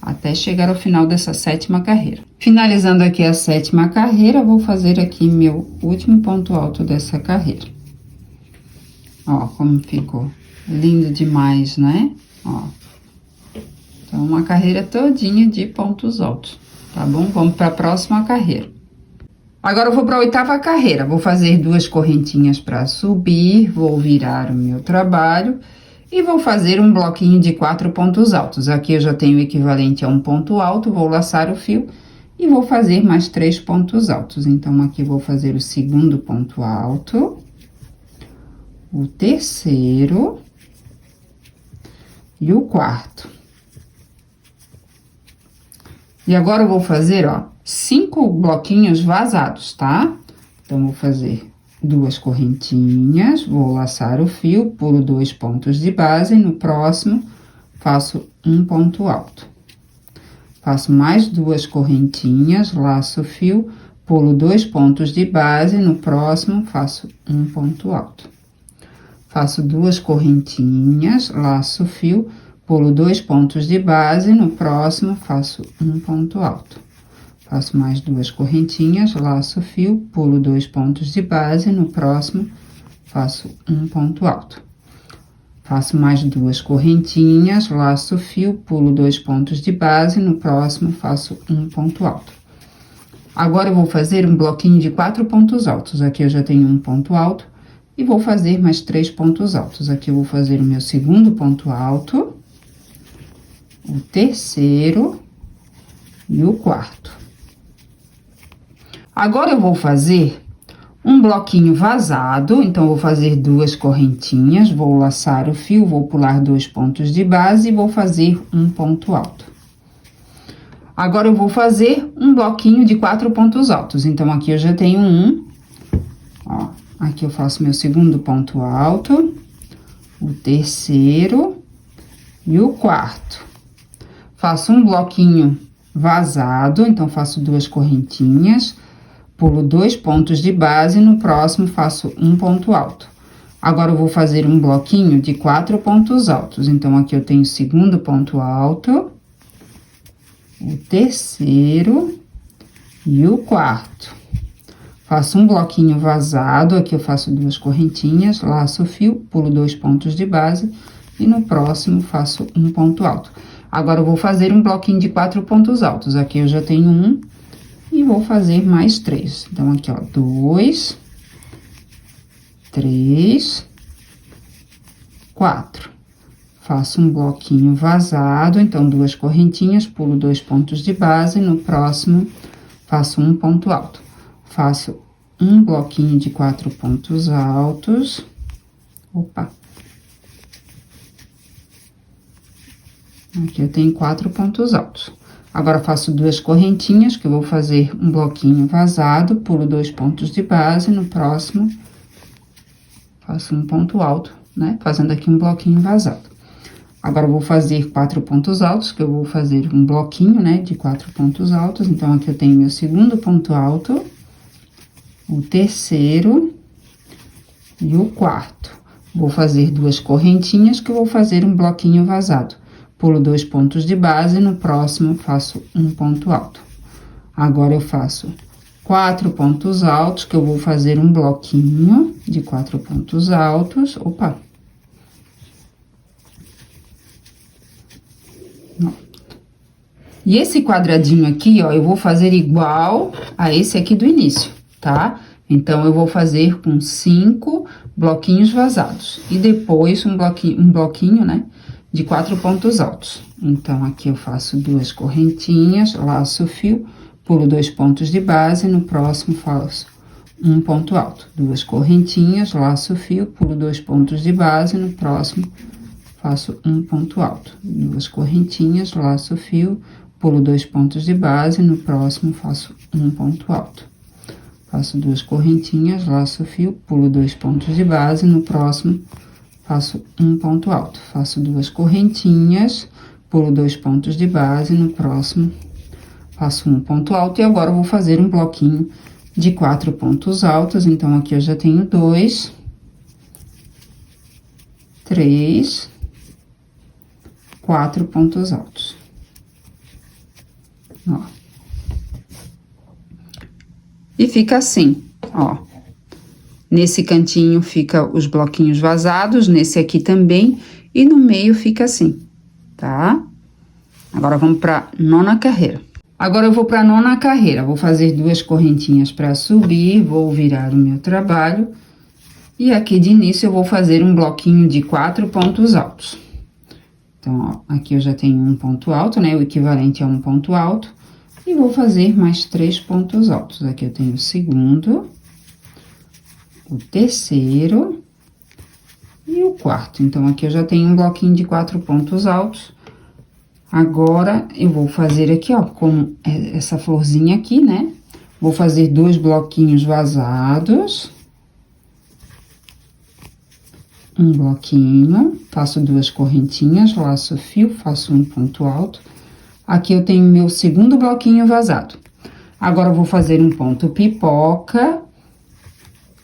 Até chegar ao final dessa 7ª carreira. Finalizando aqui a 7ª carreira, vou fazer aqui meu último ponto alto dessa carreira. Ó, como ficou lindo demais, né? Ó. Então, uma carreira todinha de pontos altos, tá bom? Vamos para a próxima carreira. Agora, eu vou para a 8ª carreira. Vou fazer 2 correntinhas para subir, vou virar o meu trabalho e vou fazer um bloquinho de 4 pontos altos. Aqui eu já tenho o equivalente a um ponto alto, vou laçar o fio e vou fazer mais 3 pontos altos. Então, aqui vou fazer o segundo ponto alto, o terceiro e o quarto. E agora eu vou fazer, ó, 5 bloquinhos vazados, tá? Então, vou fazer 2 correntinhas, vou laçar o fio, pulo 2 pontos de base, no próximo faço um ponto alto. Faço mais 2 correntinhas, laço o fio, pulo 2 pontos de base, no próximo faço um ponto alto. Faço 2 correntinhas, laço o fio, pulo 2 pontos de base, no próximo faço um ponto alto. Faço mais 2 correntinhas, laço o fio, pulo 2 pontos de base, no próximo faço um ponto alto. Faço mais 2 correntinhas, laço o fio, pulo 2 pontos de base, no próximo faço um ponto alto. Agora eu vou fazer um bloquinho de 4 pontos altos. Aqui eu já tenho um ponto alto e vou fazer mais 3 pontos altos. Aqui eu vou fazer o meu segundo ponto alto, o terceiro e o quarto. Agora eu vou fazer um bloquinho vazado, então vou fazer 2 correntinhas, vou laçar o fio, vou pular 2 pontos de base e vou fazer um ponto alto. Agora eu vou fazer um bloquinho de 4 pontos altos, então aqui eu já tenho um, ó, aqui eu faço meu segundo ponto alto, o terceiro e o quarto. Faço um bloquinho vazado, então faço 2 correntinhas, pulo 2 pontos de base, no próximo faço um ponto alto. Agora eu vou fazer um bloquinho de 4 pontos altos, então aqui eu tenho o segundo ponto alto, o terceiro e o quarto. Faço um bloquinho vazado, aqui eu faço 2 correntinhas, laço o fio, pulo 2 pontos de base e no próximo faço um ponto alto. Agora eu vou fazer um bloquinho de 4 pontos altos, aqui eu já tenho um e vou fazer mais 3. Então, aqui, ó, 2, 3, 4. Faço um bloquinho vazado, então 2 correntinhas, pulo 2 pontos de base, no próximo faço um ponto alto. Faço um bloquinho de 4 pontos altos. Opa! Aqui eu tenho 4 pontos altos. Agora, faço 2 correntinhas, que eu vou fazer um bloquinho vazado, pulo 2 pontos de base, no próximo faço um ponto alto, né? Fazendo aqui um bloquinho vazado. Agora, eu vou fazer 4 pontos altos, que eu vou fazer um bloquinho, né, de 4 pontos altos. Então, aqui eu tenho meu segundo ponto alto, o terceiro e o quarto. Vou fazer 2 correntinhas, que eu vou fazer um bloquinho vazado. Pulo 2 pontos de base, no próximo faço um ponto alto. Agora, eu faço 4 pontos altos, que eu vou fazer um bloquinho de 4 pontos altos. Opa! E esse quadradinho aqui, ó, eu vou fazer igual a esse aqui do início, tá? Então, eu vou fazer com 5 bloquinhos vazados. E depois, um bloquinho, né, de 4 pontos altos. Então, aqui eu faço 2 correntinhas, laço o fio, pulo 2 pontos de base, no próximo faço um ponto alto. 2 correntinhas, laço o fio, pulo 2 pontos de base, no próximo faço um ponto alto. 2 correntinhas, laço o fio, pulo 2 pontos de base, no próximo faço um ponto alto. Faço 2 correntinhas, laço o fio, pulo 2 pontos de base, no próximo faço um ponto alto. Faço 2 correntinhas, pulo 2 pontos de base, no próximo faço um ponto alto. E agora eu vou fazer um bloquinho de 4 pontos altos. Então, aqui eu já tenho 2, 3, 4 pontos altos. Ó. E fica assim, ó. Nesse cantinho fica os bloquinhos vazados, nesse aqui também, e no meio fica assim, tá? Agora, vamos pra 9ª carreira. Agora, eu vou pra 9ª carreira, vou fazer 2 correntinhas pra subir, vou virar o meu trabalho, e aqui de início eu vou fazer um bloquinho de 4 pontos altos. Então, ó, aqui eu já tenho um ponto alto, né? O equivalente a um ponto alto, e vou fazer mais 3 pontos altos. Aqui eu tenho o segundo, o terceiro e o quarto. Então, aqui eu já tenho um bloquinho de 4 pontos altos. Agora, eu vou fazer aqui, ó, com essa florzinha aqui, né? Vou fazer 2 bloquinhos vazados. Um bloquinho, faço 2 correntinhas, laço o fio, faço um ponto alto. Aqui eu tenho meu segundo bloquinho vazado. Agora, eu vou fazer um ponto pipoca.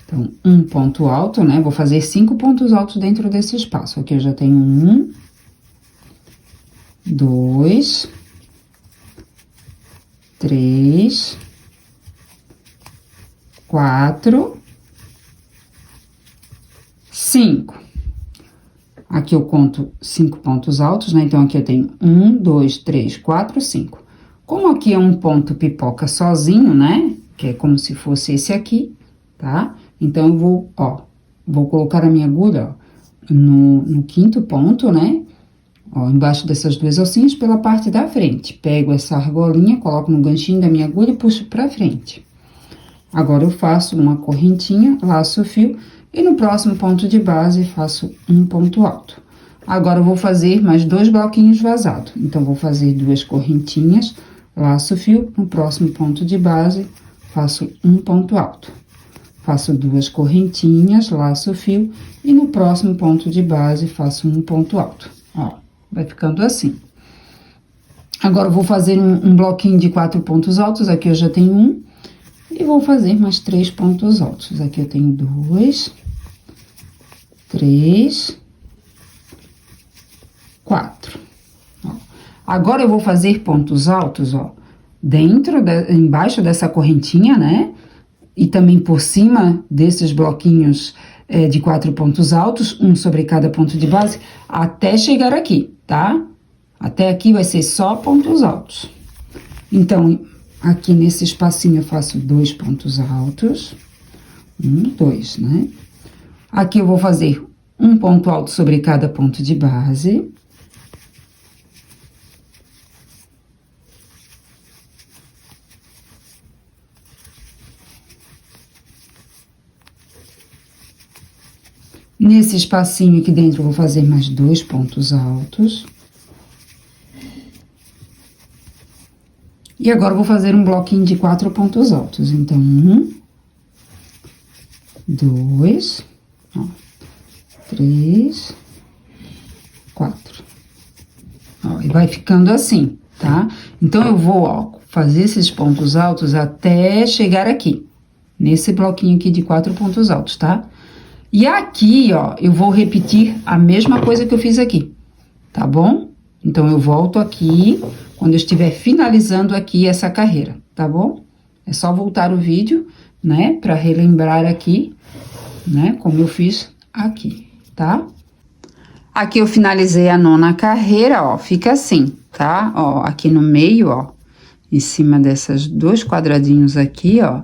Então, um ponto alto, né? Vou fazer 5 pontos altos dentro desse espaço. Aqui eu já tenho 1, 2, 3, 4, 5. Aqui eu conto 5 pontos altos, né? Então, aqui eu tenho 1, 2, 3, 4, 5. Como aqui é um ponto pipoca sozinho, né? Que é como se fosse esse aqui, tá? Então, eu vou, ó, vou colocar a minha agulha, ó, no 5º ponto, né? Ó, embaixo dessas 2 alcinhas pela parte da frente. Pego essa argolinha, coloco no ganchinho da minha agulha e puxo pra frente. Agora, eu faço uma correntinha, laço o fio, e no próximo ponto de base, faço um ponto alto. Agora, eu vou fazer mais 2 bloquinhos vazados. Então, vou fazer 2 correntinhas, laço o fio, no próximo ponto de base, faço um ponto alto. Faço 2 correntinhas, laço o fio, e no próximo ponto de base, faço um ponto alto. Ó, vai ficando assim. Agora, eu vou fazer um bloquinho de 4 pontos altos, aqui eu já tenho 1, e vou fazer mais 3 pontos altos. Aqui eu tenho 2, 3, 4. Ó. Agora, eu vou fazer pontos altos, ó, embaixo dessa correntinha, né? E também por cima desses bloquinhos de 4 pontos altos, um sobre cada ponto de base, até chegar aqui, tá? Até aqui vai ser só pontos altos. Então, aqui nesse espacinho eu faço 2 pontos altos. 1, 2, né? Aqui eu vou fazer um ponto alto sobre cada ponto de base. Nesse espacinho aqui dentro, eu vou fazer mais 2 pontos altos. E agora, eu vou fazer um bloquinho de 4 pontos altos. Então, 1, 2, 3, 4. Ó, e vai ficando assim, tá? Então, eu vou, ó, fazer esses pontos altos até chegar aqui. Nesse bloquinho aqui de 4 pontos altos, tá? E aqui, ó, eu vou repetir a mesma coisa que eu fiz aqui, tá bom? Então, eu volto aqui quando eu estiver finalizando aqui essa carreira, tá bom? É só voltar o vídeo, né, pra relembrar aqui, né, como eu fiz aqui, tá? Aqui eu finalizei a 9ª carreira, ó, fica assim, tá? Ó, aqui no meio, ó, em cima dessas 2 quadradinhos aqui, ó,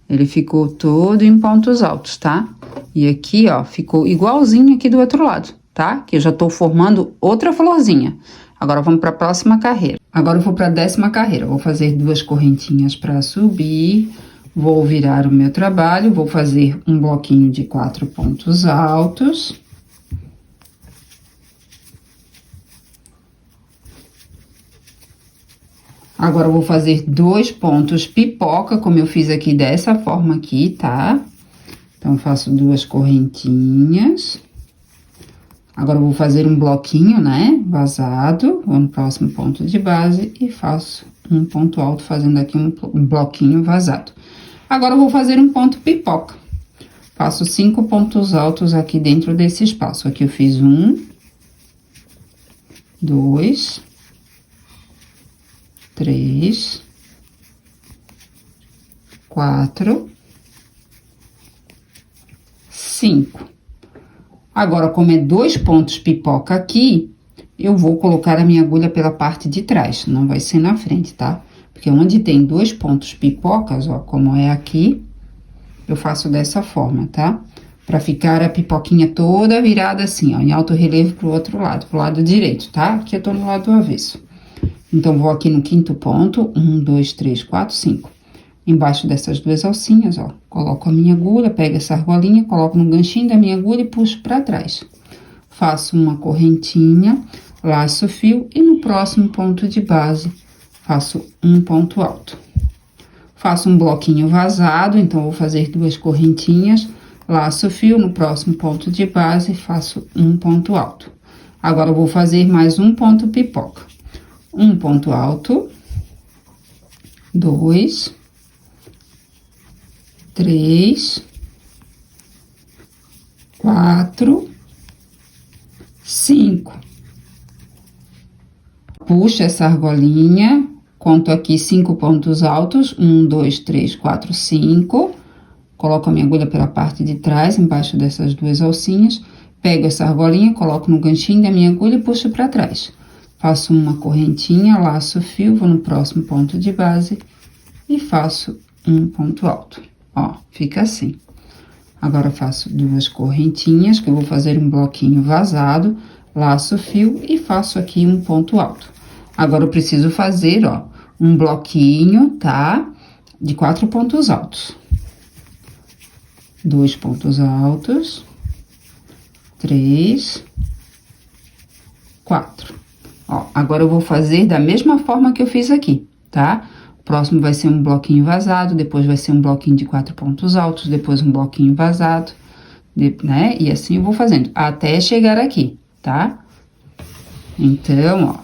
ele ficou todo em pontos altos, tá? E aqui, ó, ficou igualzinho aqui do outro lado, tá? Que eu já tô formando outra florzinha. Agora, vamos para a próxima carreira. Agora, eu vou para a 10ª carreira. Vou fazer 2 correntinhas para subir. Vou virar o meu trabalho. Vou fazer um bloquinho de 4 pontos altos. Agora, eu vou fazer 2 pontos pipoca, como eu fiz aqui, dessa forma aqui, tá? Então, faço 2 correntinhas. Agora, eu vou fazer um bloquinho, né, vazado, vou no próximo ponto de base e faço um ponto alto, fazendo aqui um bloquinho vazado. Agora, eu vou fazer um ponto pipoca. Faço 5 pontos altos aqui dentro desse espaço. Aqui eu fiz 1, 2, 3, 4, 5. Agora, como é 2 pontos pipoca aqui, eu vou colocar a minha agulha pela parte de trás, não vai ser na frente, tá? Porque onde tem 2 pontos pipocas, ó, como é aqui, eu faço dessa forma, tá? Pra ficar a pipoquinha toda virada assim, ó, em alto relevo pro outro lado, pro lado direito, tá? Aqui eu tô no lado do avesso. Então, vou aqui no 5º ponto, 1, 2, 3, 4, 5. Embaixo dessas 2 alcinhas, ó, coloco a minha agulha, pego essa argolinha, coloco no ganchinho da minha agulha e puxo pra trás. Faço uma correntinha, laço o fio e no próximo ponto de base, faço um ponto alto. Faço um bloquinho vazado, então, vou fazer 2 correntinhas, laço o fio, no próximo ponto de base, faço um ponto alto. Agora, eu vou fazer mais um ponto pipoca. Um ponto alto, 2, 3, 4, 5. Puxo essa argolinha, conto aqui 5 pontos altos, 1, 2, 3, 4, 5. Coloco a minha agulha pela parte de trás, embaixo dessas 2 alcinhas. Pego essa argolinha, coloco no ganchinho da minha agulha e puxo pra trás. Faço uma correntinha, laço o fio, vou no próximo ponto de base e faço um ponto alto. Ó, fica assim. Agora, faço 2 correntinhas, que eu vou fazer um bloquinho vazado, laço o fio e faço aqui um ponto alto. Agora, eu preciso fazer, ó, um bloquinho, tá? De 4 pontos altos. 2 pontos altos, 3, 4. Ó, agora eu vou fazer da mesma forma que eu fiz aqui, tá? O próximo vai ser um bloquinho vazado, depois vai ser um bloquinho de 4 pontos altos, depois um bloquinho vazado, né? E assim eu vou fazendo, até chegar aqui, tá? Então, ó,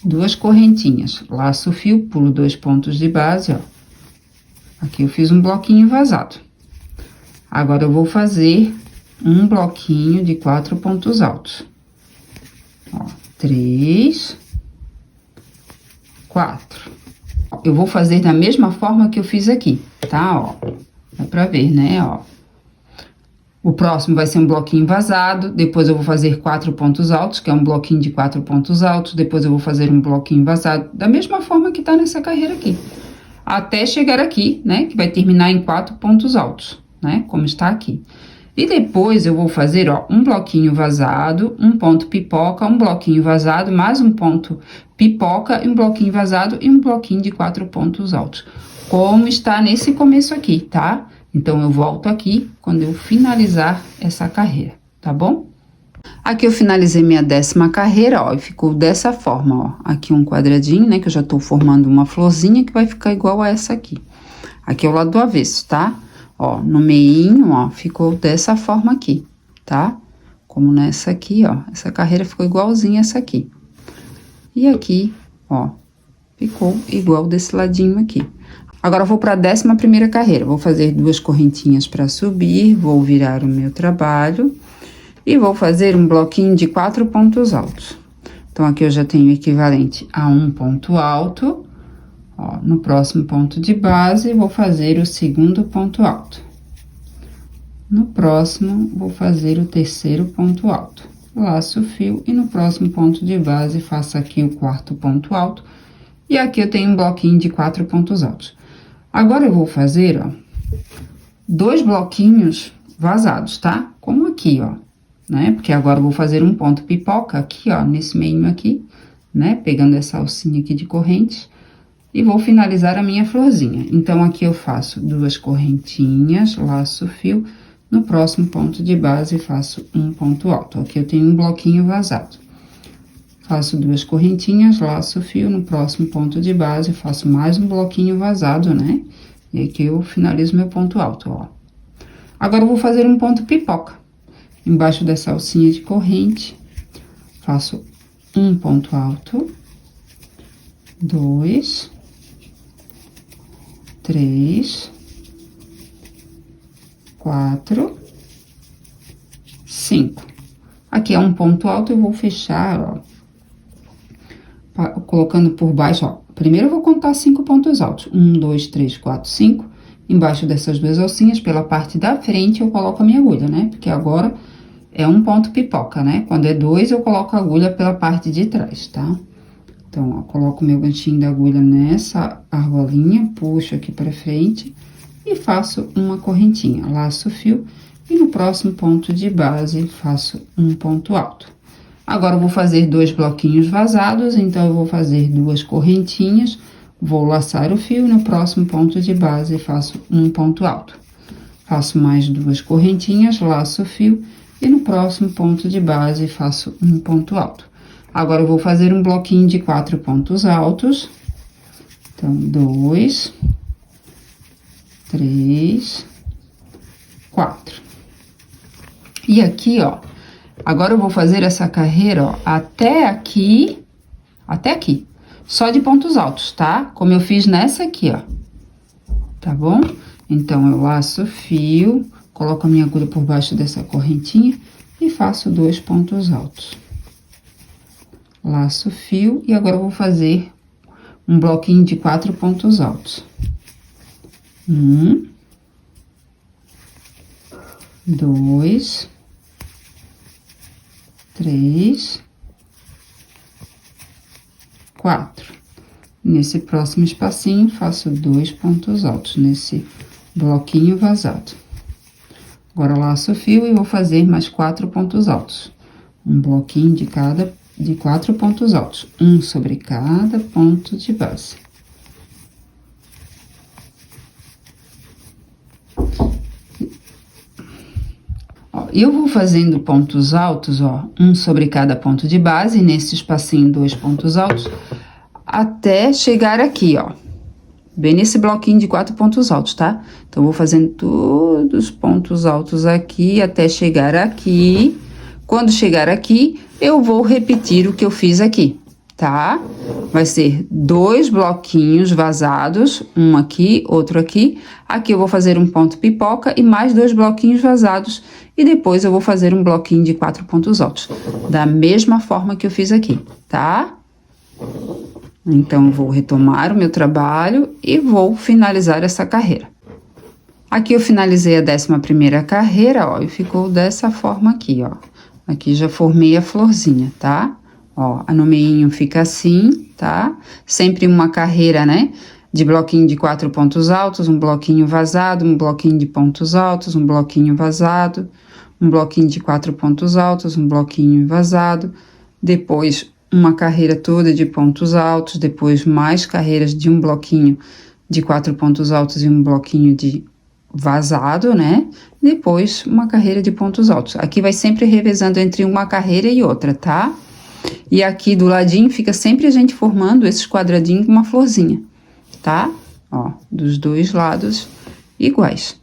2 correntinhas, laço o fio, pulo 2 pontos de base, ó. Aqui eu fiz um bloquinho vazado. Agora, eu vou fazer um bloquinho de 4 pontos altos. Ó, 3, 4. Eu vou fazer da mesma forma que eu fiz aqui, tá? Ó, dá pra ver, né? Ó. O próximo vai ser um bloquinho vazado, depois eu vou fazer 4 pontos altos, que é um bloquinho de 4 pontos altos, depois eu vou fazer um bloquinho vazado, da mesma forma que tá nessa carreira aqui. Até chegar aqui, né? Que vai terminar em 4 pontos altos, né? Como está aqui. E depois eu vou fazer, ó, um bloquinho vazado, um ponto pipoca, um bloquinho vazado, mais um ponto pipoca, e um bloquinho vazado e um bloquinho de 4 pontos altos. Como está nesse começo aqui, tá? Então, eu volto aqui quando eu finalizar essa carreira, tá bom? Aqui eu finalizei minha 10ª carreira, ó, e ficou dessa forma, ó. Aqui um quadradinho, né, que eu já tô formando uma florzinha que vai ficar igual a essa aqui. Aqui é o lado do avesso, tá? Ó, no meinho, ó, ficou dessa forma aqui, tá? Como nessa aqui, ó, essa carreira ficou igualzinha essa aqui. E aqui, ó, ficou igual desse ladinho aqui. Agora, eu vou para a 11ª carreira. Vou fazer 2 correntinhas para subir, vou virar o meu trabalho e vou fazer um bloquinho de 4 pontos altos. Então, aqui eu já tenho equivalente a um ponto alto. Ó, no próximo ponto de base, vou fazer o 2º ponto alto. No próximo, vou fazer o 3º ponto alto. Laço o fio e no próximo ponto de base, faço aqui o 4º ponto alto. E aqui eu tenho um bloquinho de 4 pontos altos. Agora, eu vou fazer, ó, 2 bloquinhos vazados, tá? Como aqui, ó. né? Porque agora eu vou fazer um ponto pipoca aqui, ó, nesse meio aqui, né? Pegando essa alcinha aqui de correntes e vou finalizar a minha florzinha. Então, aqui eu faço duas correntinhas, laço o fio, no próximo ponto de base faço um ponto alto. Aqui eu tenho um bloquinho vazado. Faço duas correntinhas, laço o fio, no próximo ponto de base faço mais um bloquinho vazado, né? E aqui eu finalizo meu ponto alto, ó. Agora eu vou fazer um ponto pipoca. Embaixo dessa alcinha de corrente, faço um ponto alto, 2, 3, 4, 5. Aqui é um ponto alto, eu vou fechar, ó, colocando por baixo, ó. Primeiro eu vou contar 5 pontos altos. 1, 2, 3, 4, 5. Embaixo dessas duas alcinhas, pela parte da frente, eu coloco a minha agulha, né? Porque agora é um ponto pipoca, né? Quando é 2, eu coloco a agulha pela parte de trás, tá? Então, ó, coloco meu ganchinho da agulha nessa argolinha, puxo aqui pra frente e faço uma correntinha. Laço o fio e no próximo ponto de base faço um ponto alto. Agora, eu vou fazer dois bloquinhos vazados, então, eu vou fazer duas correntinhas, vou laçar o fio, no próximo ponto de base, faço um ponto alto. Faço mais duas correntinhas, laço o fio, e no próximo ponto de base, faço um ponto alto. Agora, eu vou fazer um bloquinho de 4 pontos altos. Então, 2, 3, 4. E aqui, ó, agora eu vou fazer essa carreira, ó, até aqui, só de pontos altos, tá? Como eu fiz nessa aqui, ó, tá bom? Então, eu laço o fio, coloco a minha agulha por baixo dessa correntinha e faço 2 pontos altos. Laço o fio e agora eu vou fazer um bloquinho de 4 pontos altos. 1, 2, 3, 4. Nesse próximo espacinho, faço 2 pontos altos nesse bloquinho vazado. Agora, laço o fio e vou fazer mais 4 pontos altos. Um bloquinho de 4 pontos altos, um sobre cada ponto de base. Eu vou fazendo pontos altos, ó, um sobre cada ponto de base, nesse espacinho, 2 pontos altos, até chegar aqui, ó, bem nesse bloquinho de 4 pontos altos, tá? Então, vou fazendo todos os pontos altos aqui, até chegar aqui. Quando chegar aqui, eu vou repetir o que eu fiz aqui, tá? Vai ser 2 bloquinhos vazados, um aqui, outro aqui. Aqui eu vou fazer um ponto pipoca e mais 2 bloquinhos vazados. E depois eu vou fazer um bloquinho de 4 pontos altos, da mesma forma que eu fiz aqui, tá? Então, eu vou retomar o meu trabalho e vou finalizar essa carreira. Aqui eu finalizei a 11ª carreira, ó, e ficou dessa forma aqui, ó. Aqui já formei a florzinha, tá? Ó, no meinho fica assim, tá? Sempre uma carreira, né? De bloquinho de 4 pontos altos, um bloquinho vazado, um bloquinho de pontos altos, um bloquinho vazado, um bloquinho de 4 pontos altos, um bloquinho vazado, depois uma carreira toda de pontos altos, depois mais carreiras de um bloquinho de 4 pontos altos e um bloquinho de vazado, né? Depois uma carreira de pontos altos. Aqui vai sempre revezando entre uma carreira e outra, tá? E aqui do ladinho fica sempre a gente formando esses quadradinhos com uma florzinha, tá? Ó, dos dois lados iguais.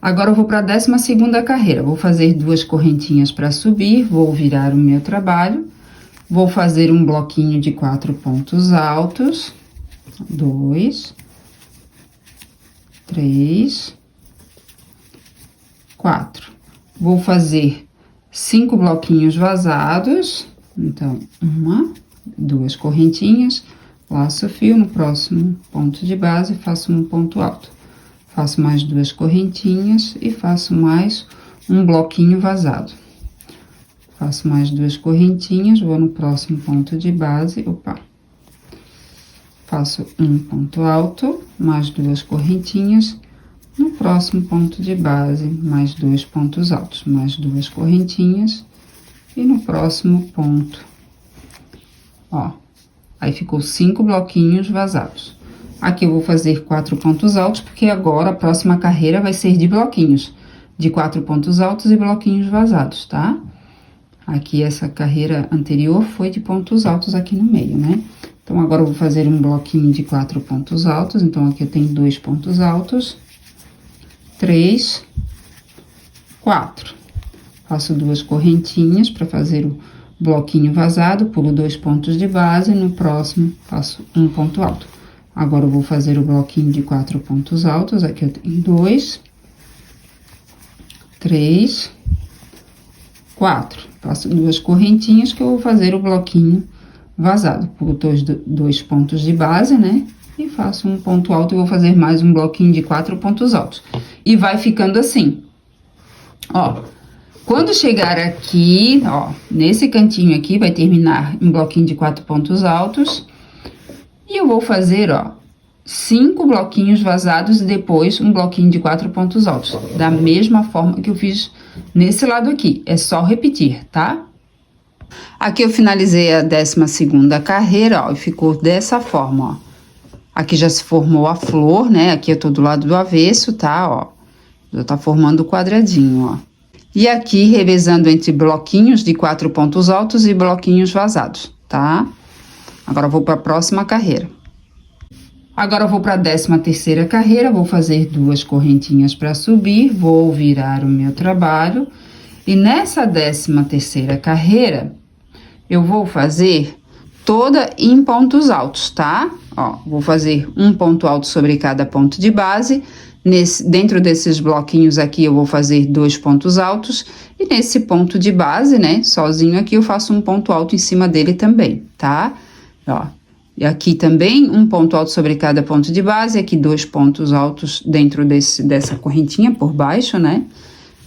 Agora eu vou para a 12ª carreira. Vou fazer 2 correntinhas para subir, vou virar o meu trabalho. Vou fazer um bloquinho de 4 pontos altos. 2, 3, 4. Vou fazer 5 bloquinhos vazados. Então, 1, 2 correntinhas, laço o fio, no próximo ponto de base, faço um ponto alto. Faço mais 2 correntinhas e faço mais um bloquinho vazado. Faço mais 2 correntinhas, vou no próximo ponto de base, faço um ponto alto, mais 2 correntinhas, no próximo ponto de base, mais 2 pontos altos, mais 2 correntinhas. E no próximo ponto, ó, aí ficou 5 bloquinhos vazados. Aqui eu vou fazer 4 pontos altos, porque agora a próxima carreira vai ser de bloquinhos, de 4 pontos altos e bloquinhos vazados, tá? Aqui essa carreira anterior foi de pontos altos aqui no meio, né? Então, agora eu vou fazer um bloquinho de 4 pontos altos. Então, aqui eu tenho 2 pontos altos, 3, 4. Faço 2 correntinhas para fazer o bloquinho vazado, pulo 2 pontos de base, no próximo faço um ponto alto. Agora, eu vou fazer o bloquinho de 4 pontos altos, aqui eu tenho 2, 3, 4. Faço 2 correntinhas que eu vou fazer o bloquinho vazado. Pulo 2 pontos de base, né? E faço um ponto alto e vou fazer mais um bloquinho de 4 pontos altos. E vai ficando assim. Ó, quando chegar aqui, ó, nesse cantinho aqui, vai terminar em bloquinho de 4 pontos altos. E eu vou fazer, ó, 5 bloquinhos vazados e depois um bloquinho de 4 pontos altos. Da mesma forma que eu fiz nesse lado aqui. É só repetir, tá? Aqui eu finalizei a 12ª carreira, ó, e ficou dessa forma, ó. Aqui já se formou a flor, né? Aqui eu tô do lado do avesso, tá? Ó, já tá formando o quadradinho, ó. E aqui, revezando entre bloquinhos de 4 pontos altos e bloquinhos vazados, tá? Agora eu vou para a próxima carreira. Agora eu vou para a 13ª carreira, vou fazer 2 correntinhas para subir, vou virar o meu trabalho. E nessa 13ª carreira, eu vou fazer toda em pontos altos, tá? Ó, vou fazer um ponto alto sobre cada ponto de base. Dentro desses bloquinhos aqui, eu vou fazer 2 pontos altos. E nesse ponto de base, né, sozinho aqui, eu faço um ponto alto em cima dele também, tá? Ó, e aqui também um ponto alto sobre cada ponto de base. Aqui 2 pontos altos dentro dessa correntinha por baixo, né?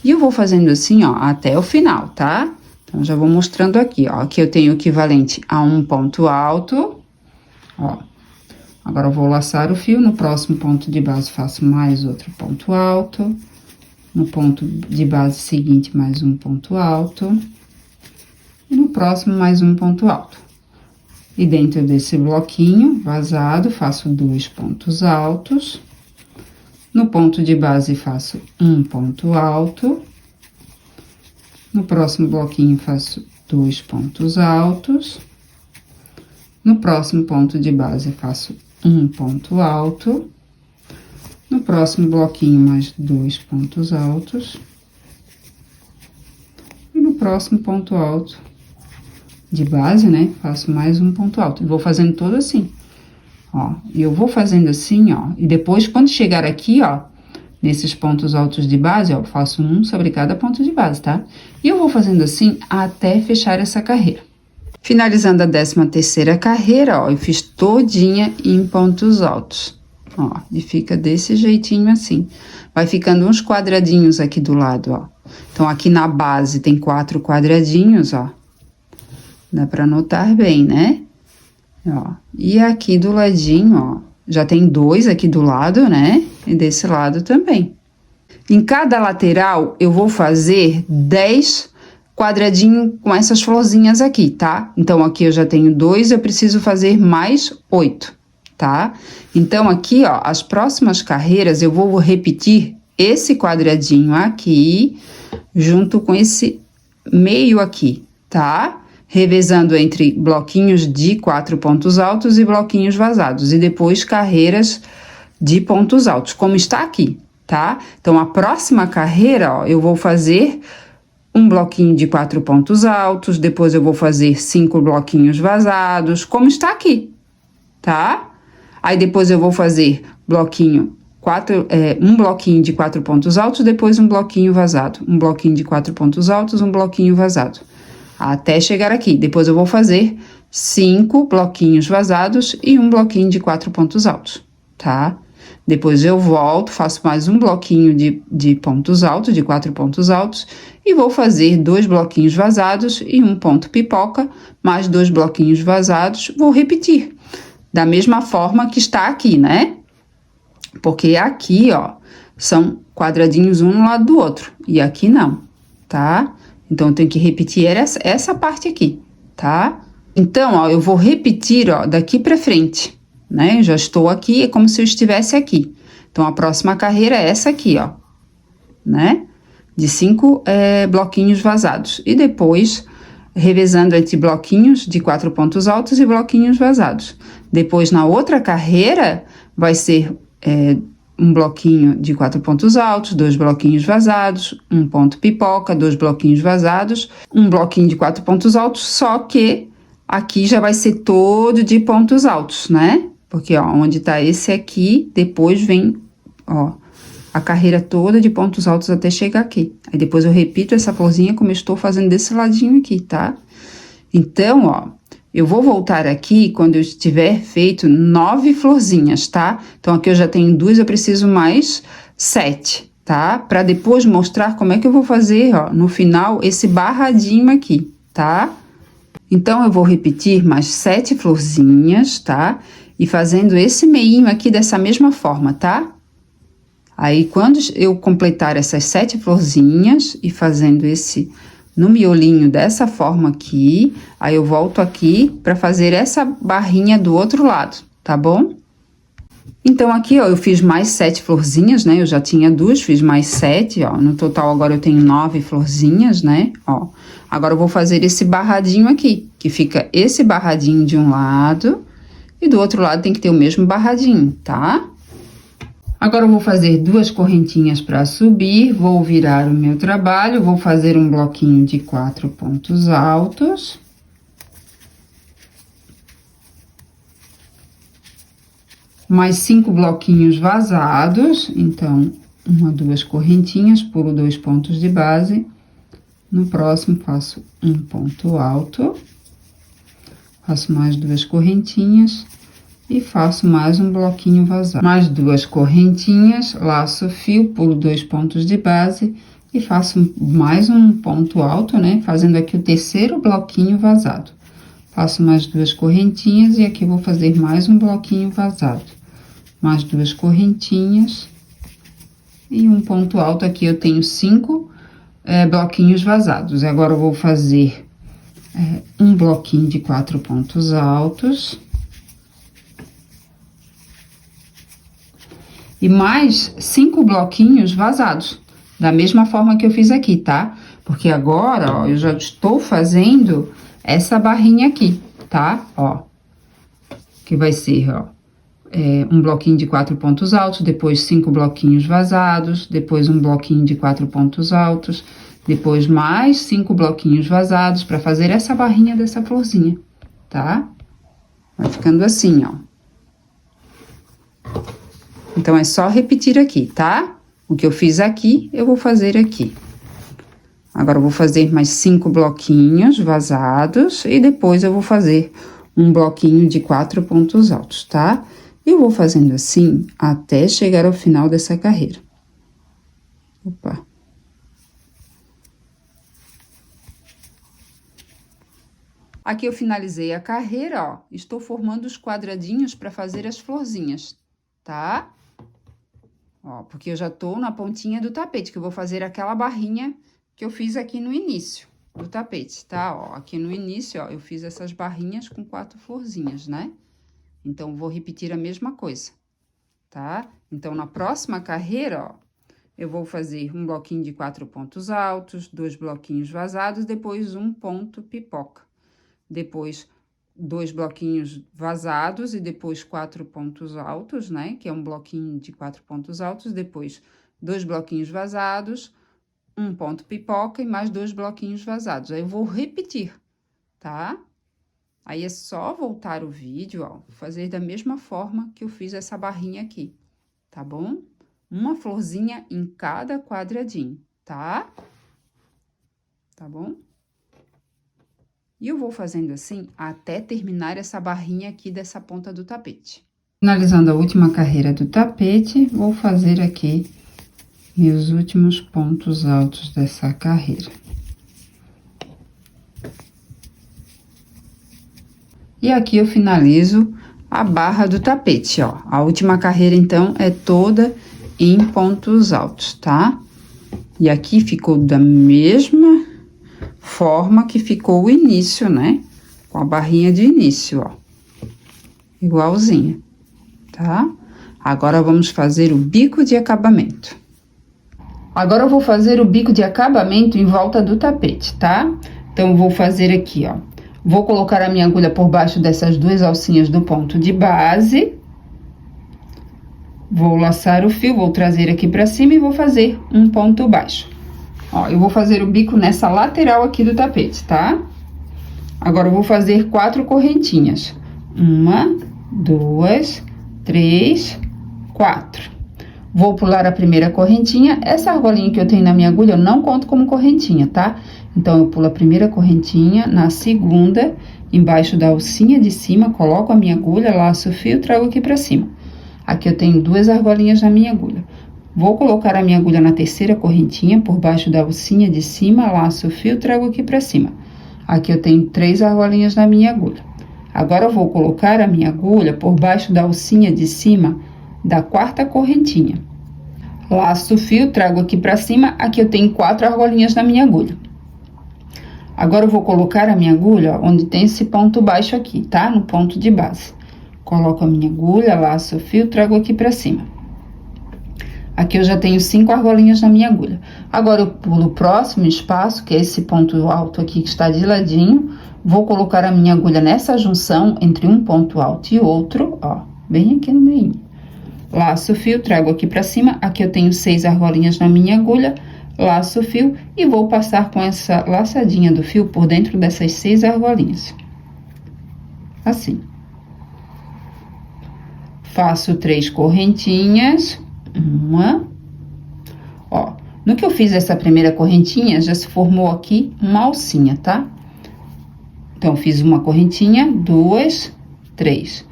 E eu vou fazendo assim, ó, até o final, tá? Então, já vou mostrando aqui, ó. Aqui eu tenho o equivalente a um ponto alto, ó. Agora, eu vou laçar o fio, no próximo ponto de base, faço mais outro ponto alto. No ponto de base seguinte, mais um ponto alto. E no próximo, mais um ponto alto. E dentro desse bloquinho vazado, faço 2 pontos altos. No ponto de base, faço um ponto alto. No próximo bloquinho, faço 2 pontos altos. No próximo ponto de base, faço um ponto alto. No próximo bloquinho, mais 2 pontos altos. E no próximo ponto alto de base, né, faço mais um ponto alto. E vou fazendo todo assim. Ó, e eu vou fazendo assim, ó, e depois, quando chegar aqui, ó, nesses pontos altos de base, ó, eu faço um sobre cada ponto de base, tá? E eu vou fazendo assim até fechar essa carreira. Finalizando a 13ª carreira, ó, eu fiz todinha em pontos altos, ó, e fica desse jeitinho assim. Vai ficando uns quadradinhos aqui do lado, ó. Então, aqui na base tem 4 quadradinhos, ó. Dá pra notar bem, né? Ó, e aqui do ladinho, ó, já tem 2 aqui do lado, né? E desse lado também. Em cada lateral, eu vou fazer 10 quadradinhos com essas florzinhas aqui, tá? Então, aqui eu já tenho 2, eu preciso fazer mais 8, tá? Então, aqui, ó, as próximas carreiras, eu vou repetir esse quadradinho aqui, junto com esse meio aqui, tá? Revezando entre bloquinhos de 4 pontos altos e bloquinhos vazados. E depois carreiras de pontos altos, como está aqui, tá? Então, a próxima carreira, ó, eu vou fazer um bloquinho de 4 pontos altos, depois eu vou fazer 5 bloquinhos vazados, como está aqui, tá? Aí, depois eu vou fazer um bloquinho de 4 pontos altos, depois um bloquinho vazado. Um bloquinho de 4 pontos altos, um bloquinho vazado. Até chegar aqui. Depois eu vou fazer 5 bloquinhos vazados e um bloquinho de 4 pontos altos, tá? Depois eu volto, faço mais um bloquinho de pontos altos, de 4 pontos altos, e vou fazer 2 bloquinhos vazados e um ponto pipoca, mais 2 bloquinhos vazados, vou repetir. Da mesma forma que está aqui, né? Porque aqui, ó, são quadradinhos um no lado do outro, e aqui não, tá? Então, eu tenho que repetir essa parte aqui, tá? Então, ó, eu vou repetir, ó, daqui pra frente, né? Eu já estou aqui, é como se eu estivesse aqui. Então, a próxima carreira é essa aqui, ó, né? De 5 bloquinhos vazados. E depois, revezando entre bloquinhos de 4 pontos altos e bloquinhos vazados. Depois, na outra carreira, vai ser um bloquinho de 4 pontos altos, 2 bloquinhos vazados, um ponto pipoca, 2 bloquinhos vazados, um bloquinho de 4 pontos altos, só que aqui já vai ser todo de pontos altos, né? Porque, ó, onde tá esse aqui, depois vem, ó, a carreira toda de pontos altos até chegar aqui. Aí depois eu repito essa florzinha como eu estou fazendo desse ladinho aqui, tá? Então, ó, eu vou voltar aqui quando eu tiver feito 9 florzinhas, tá? Então, aqui eu já tenho 2, eu preciso mais 7, tá? Pra depois mostrar como é que eu vou fazer, ó, no final, esse barradinho aqui, tá? Então, eu vou repetir mais 7 florzinhas, tá? E fazendo esse meinho aqui dessa mesma forma, tá? Aí, quando eu completar essas 7 florzinhas e fazendo esse no miolinho dessa forma aqui, aí eu volto aqui pra fazer essa barrinha do outro lado, tá bom? Então, aqui, ó, eu fiz mais 7 florzinhas, né? Eu já tinha 2, fiz mais 7, ó. No total, agora eu tenho 9 florzinhas, né? Ó. Agora, eu vou fazer esse barradinho aqui, que fica esse barradinho de um lado e do outro lado tem que ter o mesmo barradinho, tá? Agora, eu vou fazer 2 correntinhas para subir, vou virar o meu trabalho, vou fazer um bloquinho de 4 pontos altos. Mais 5 bloquinhos vazados, então, 1, 2 correntinhas, pulo 2 pontos de base. No próximo, faço um ponto alto, faço mais 2 correntinhas. E faço mais um bloquinho vazado. Mais 2 correntinhas, laço o fio, pulo 2 pontos de base e faço mais um ponto alto, né? Fazendo aqui o terceiro bloquinho vazado. Faço mais 2 correntinhas e aqui vou fazer mais um bloquinho vazado. Mais 2 correntinhas e um ponto alto. Aqui eu tenho 5 bloquinhos vazados. Agora eu vou fazer um bloquinho de 4 pontos altos. E mais 5 bloquinhos vazados, da mesma forma que eu fiz aqui, tá? Porque agora, ó, eu já estou fazendo essa barrinha aqui, tá? Ó, que vai ser, ó, um bloquinho de 4 pontos altos, depois 5 bloquinhos vazados, depois um bloquinho de 4 pontos altos, depois mais 5 bloquinhos vazados, para fazer essa barrinha dessa florzinha, tá? Vai ficando assim, ó. Então, é só repetir aqui, tá? O que eu fiz aqui, eu vou fazer aqui. Agora, eu vou fazer mais 5 bloquinhos vazados e depois eu vou fazer um bloquinho de 4 pontos altos, tá? Eu vou fazendo assim até chegar ao final dessa carreira. Opa. Aqui eu finalizei a carreira, ó. Estou formando os quadradinhos para fazer as florzinhas, tá? Ó, porque eu já tô na pontinha do tapete, que eu vou fazer aquela barrinha que eu fiz aqui no início do tapete, tá? Ó, aqui no início, ó, eu fiz essas barrinhas com 4 florzinhas, né? Então, vou repetir a mesma coisa, tá? Então, na próxima carreira, ó, eu vou fazer um bloquinho de 4 pontos altos, 2 bloquinhos vazados, depois um ponto pipoca. Depois, 2 bloquinhos vazados e depois 4 pontos altos, né? Que é um bloquinho de 4 pontos altos, depois 2 bloquinhos vazados, um ponto pipoca e mais 2 bloquinhos vazados. Aí, eu vou repetir, tá? Aí, é só voltar o vídeo, ó, fazer da mesma forma que eu fiz essa barrinha aqui, tá bom? Uma florzinha em cada quadradinho, tá? Tá bom? E eu vou fazendo assim até terminar essa barrinha aqui dessa ponta do tapete. Finalizando a última carreira do tapete, vou fazer aqui meus últimos pontos altos dessa carreira. E aqui eu finalizo a barra do tapete, ó. A última carreira, então, é toda em pontos altos, tá? E aqui ficou da mesma forma que ficou o início, né? Com a barrinha de início, ó. Igualzinha, tá? Agora, vamos fazer o bico de acabamento. Agora, eu vou fazer o bico de acabamento em volta do tapete, tá? Então, vou fazer aqui, ó. Vou colocar a minha agulha por baixo dessas duas alcinhas do ponto de base. Vou laçar o fio, vou trazer aqui pra cima e vou fazer um ponto baixo. Ó, eu vou fazer o bico nessa lateral aqui do tapete, tá? Agora, eu vou fazer 4 correntinhas. 1, 2, 3, 4. Vou pular a primeira correntinha. Essa argolinha que eu tenho na minha agulha, eu não conto como correntinha, tá? Então, eu pulo a primeira correntinha, na segunda, embaixo da alcinha de cima, coloco a minha agulha, laço o fio, trago aqui pra cima. Aqui eu tenho 2 argolinhas na minha agulha. Vou colocar a minha agulha na terceira correntinha, por baixo da alcinha de cima, laço o fio, trago aqui pra cima. Aqui eu tenho 3 argolinhas na minha agulha. Agora, eu vou colocar a minha agulha por baixo da alcinha de cima da quarta correntinha. Laço o fio, trago aqui pra cima, aqui eu tenho 4 argolinhas na minha agulha. Agora, eu vou colocar a minha agulha, ó, onde tem esse ponto baixo aqui, tá? No ponto de base. Coloco a minha agulha, laço o fio, trago aqui pra cima. Aqui eu já tenho 5 argolinhas na minha agulha. Agora, eu pulo o próximo espaço, que é esse ponto alto aqui que está de ladinho. Vou colocar a minha agulha nessa junção entre um ponto alto e outro, ó, bem aqui no meio. Laço o fio, trago aqui pra cima. Aqui eu tenho 6 argolinhas na minha agulha. Laço o fio e vou passar com essa laçadinha do fio por dentro dessas 6 argolinhas. Assim. Faço 3 correntinhas. 1. Ó, no que eu fiz essa primeira correntinha, já se formou aqui uma alcinha, tá? Então, fiz uma correntinha, 2, 3.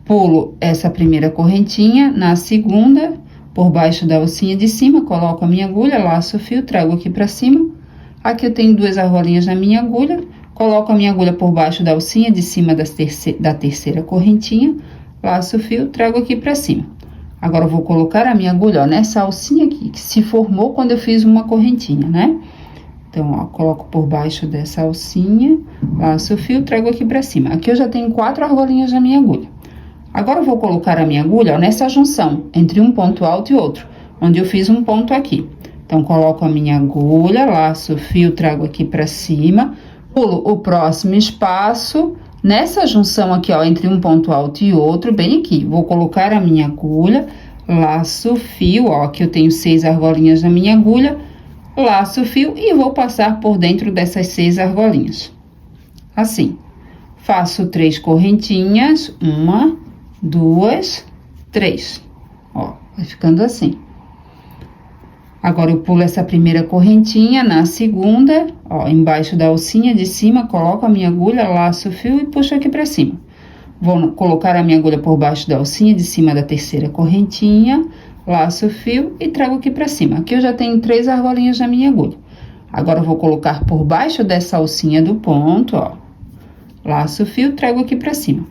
Pulo essa primeira correntinha, na segunda, por baixo da alcinha de cima, coloco a minha agulha, laço o fio, trago aqui pra cima. Aqui eu tenho 2 argolinhas na minha agulha, coloco a minha agulha por baixo da alcinha de cima da terceira correntinha, laço o fio, trago aqui pra cima. Agora, eu vou colocar a minha agulha, ó, nessa alcinha aqui, que se formou quando eu fiz uma correntinha, né? Então, ó, coloco por baixo dessa alcinha, laço o fio, trago aqui pra cima. Aqui eu já tenho 4 argolinhas na minha agulha. Agora, eu vou colocar a minha agulha, ó, nessa junção, entre um ponto alto e outro, onde eu fiz um ponto aqui. Então, coloco a minha agulha, laço o fio, trago aqui pra cima, pulo o próximo espaço, nessa junção aqui, ó, entre um ponto alto e outro, bem aqui. Vou colocar a minha agulha, laço o fio, ó, aqui eu tenho 6 argolinhas na minha agulha, laço o fio e vou passar por dentro dessas 6 argolinhas. Assim. Faço 3 correntinhas, 1, 2, 3. Ó, vai ficando assim. Agora, eu pulo essa primeira correntinha, na segunda, ó, embaixo da alcinha de cima, coloco a minha agulha, laço o fio e puxo aqui pra cima. Vou colocar a minha agulha por baixo da alcinha de cima da terceira correntinha, laço o fio e trago aqui pra cima. Aqui eu já tenho 3 argolinhas na minha agulha. Agora, eu vou colocar por baixo dessa alcinha do ponto, ó, laço o fio, trago aqui pra cima.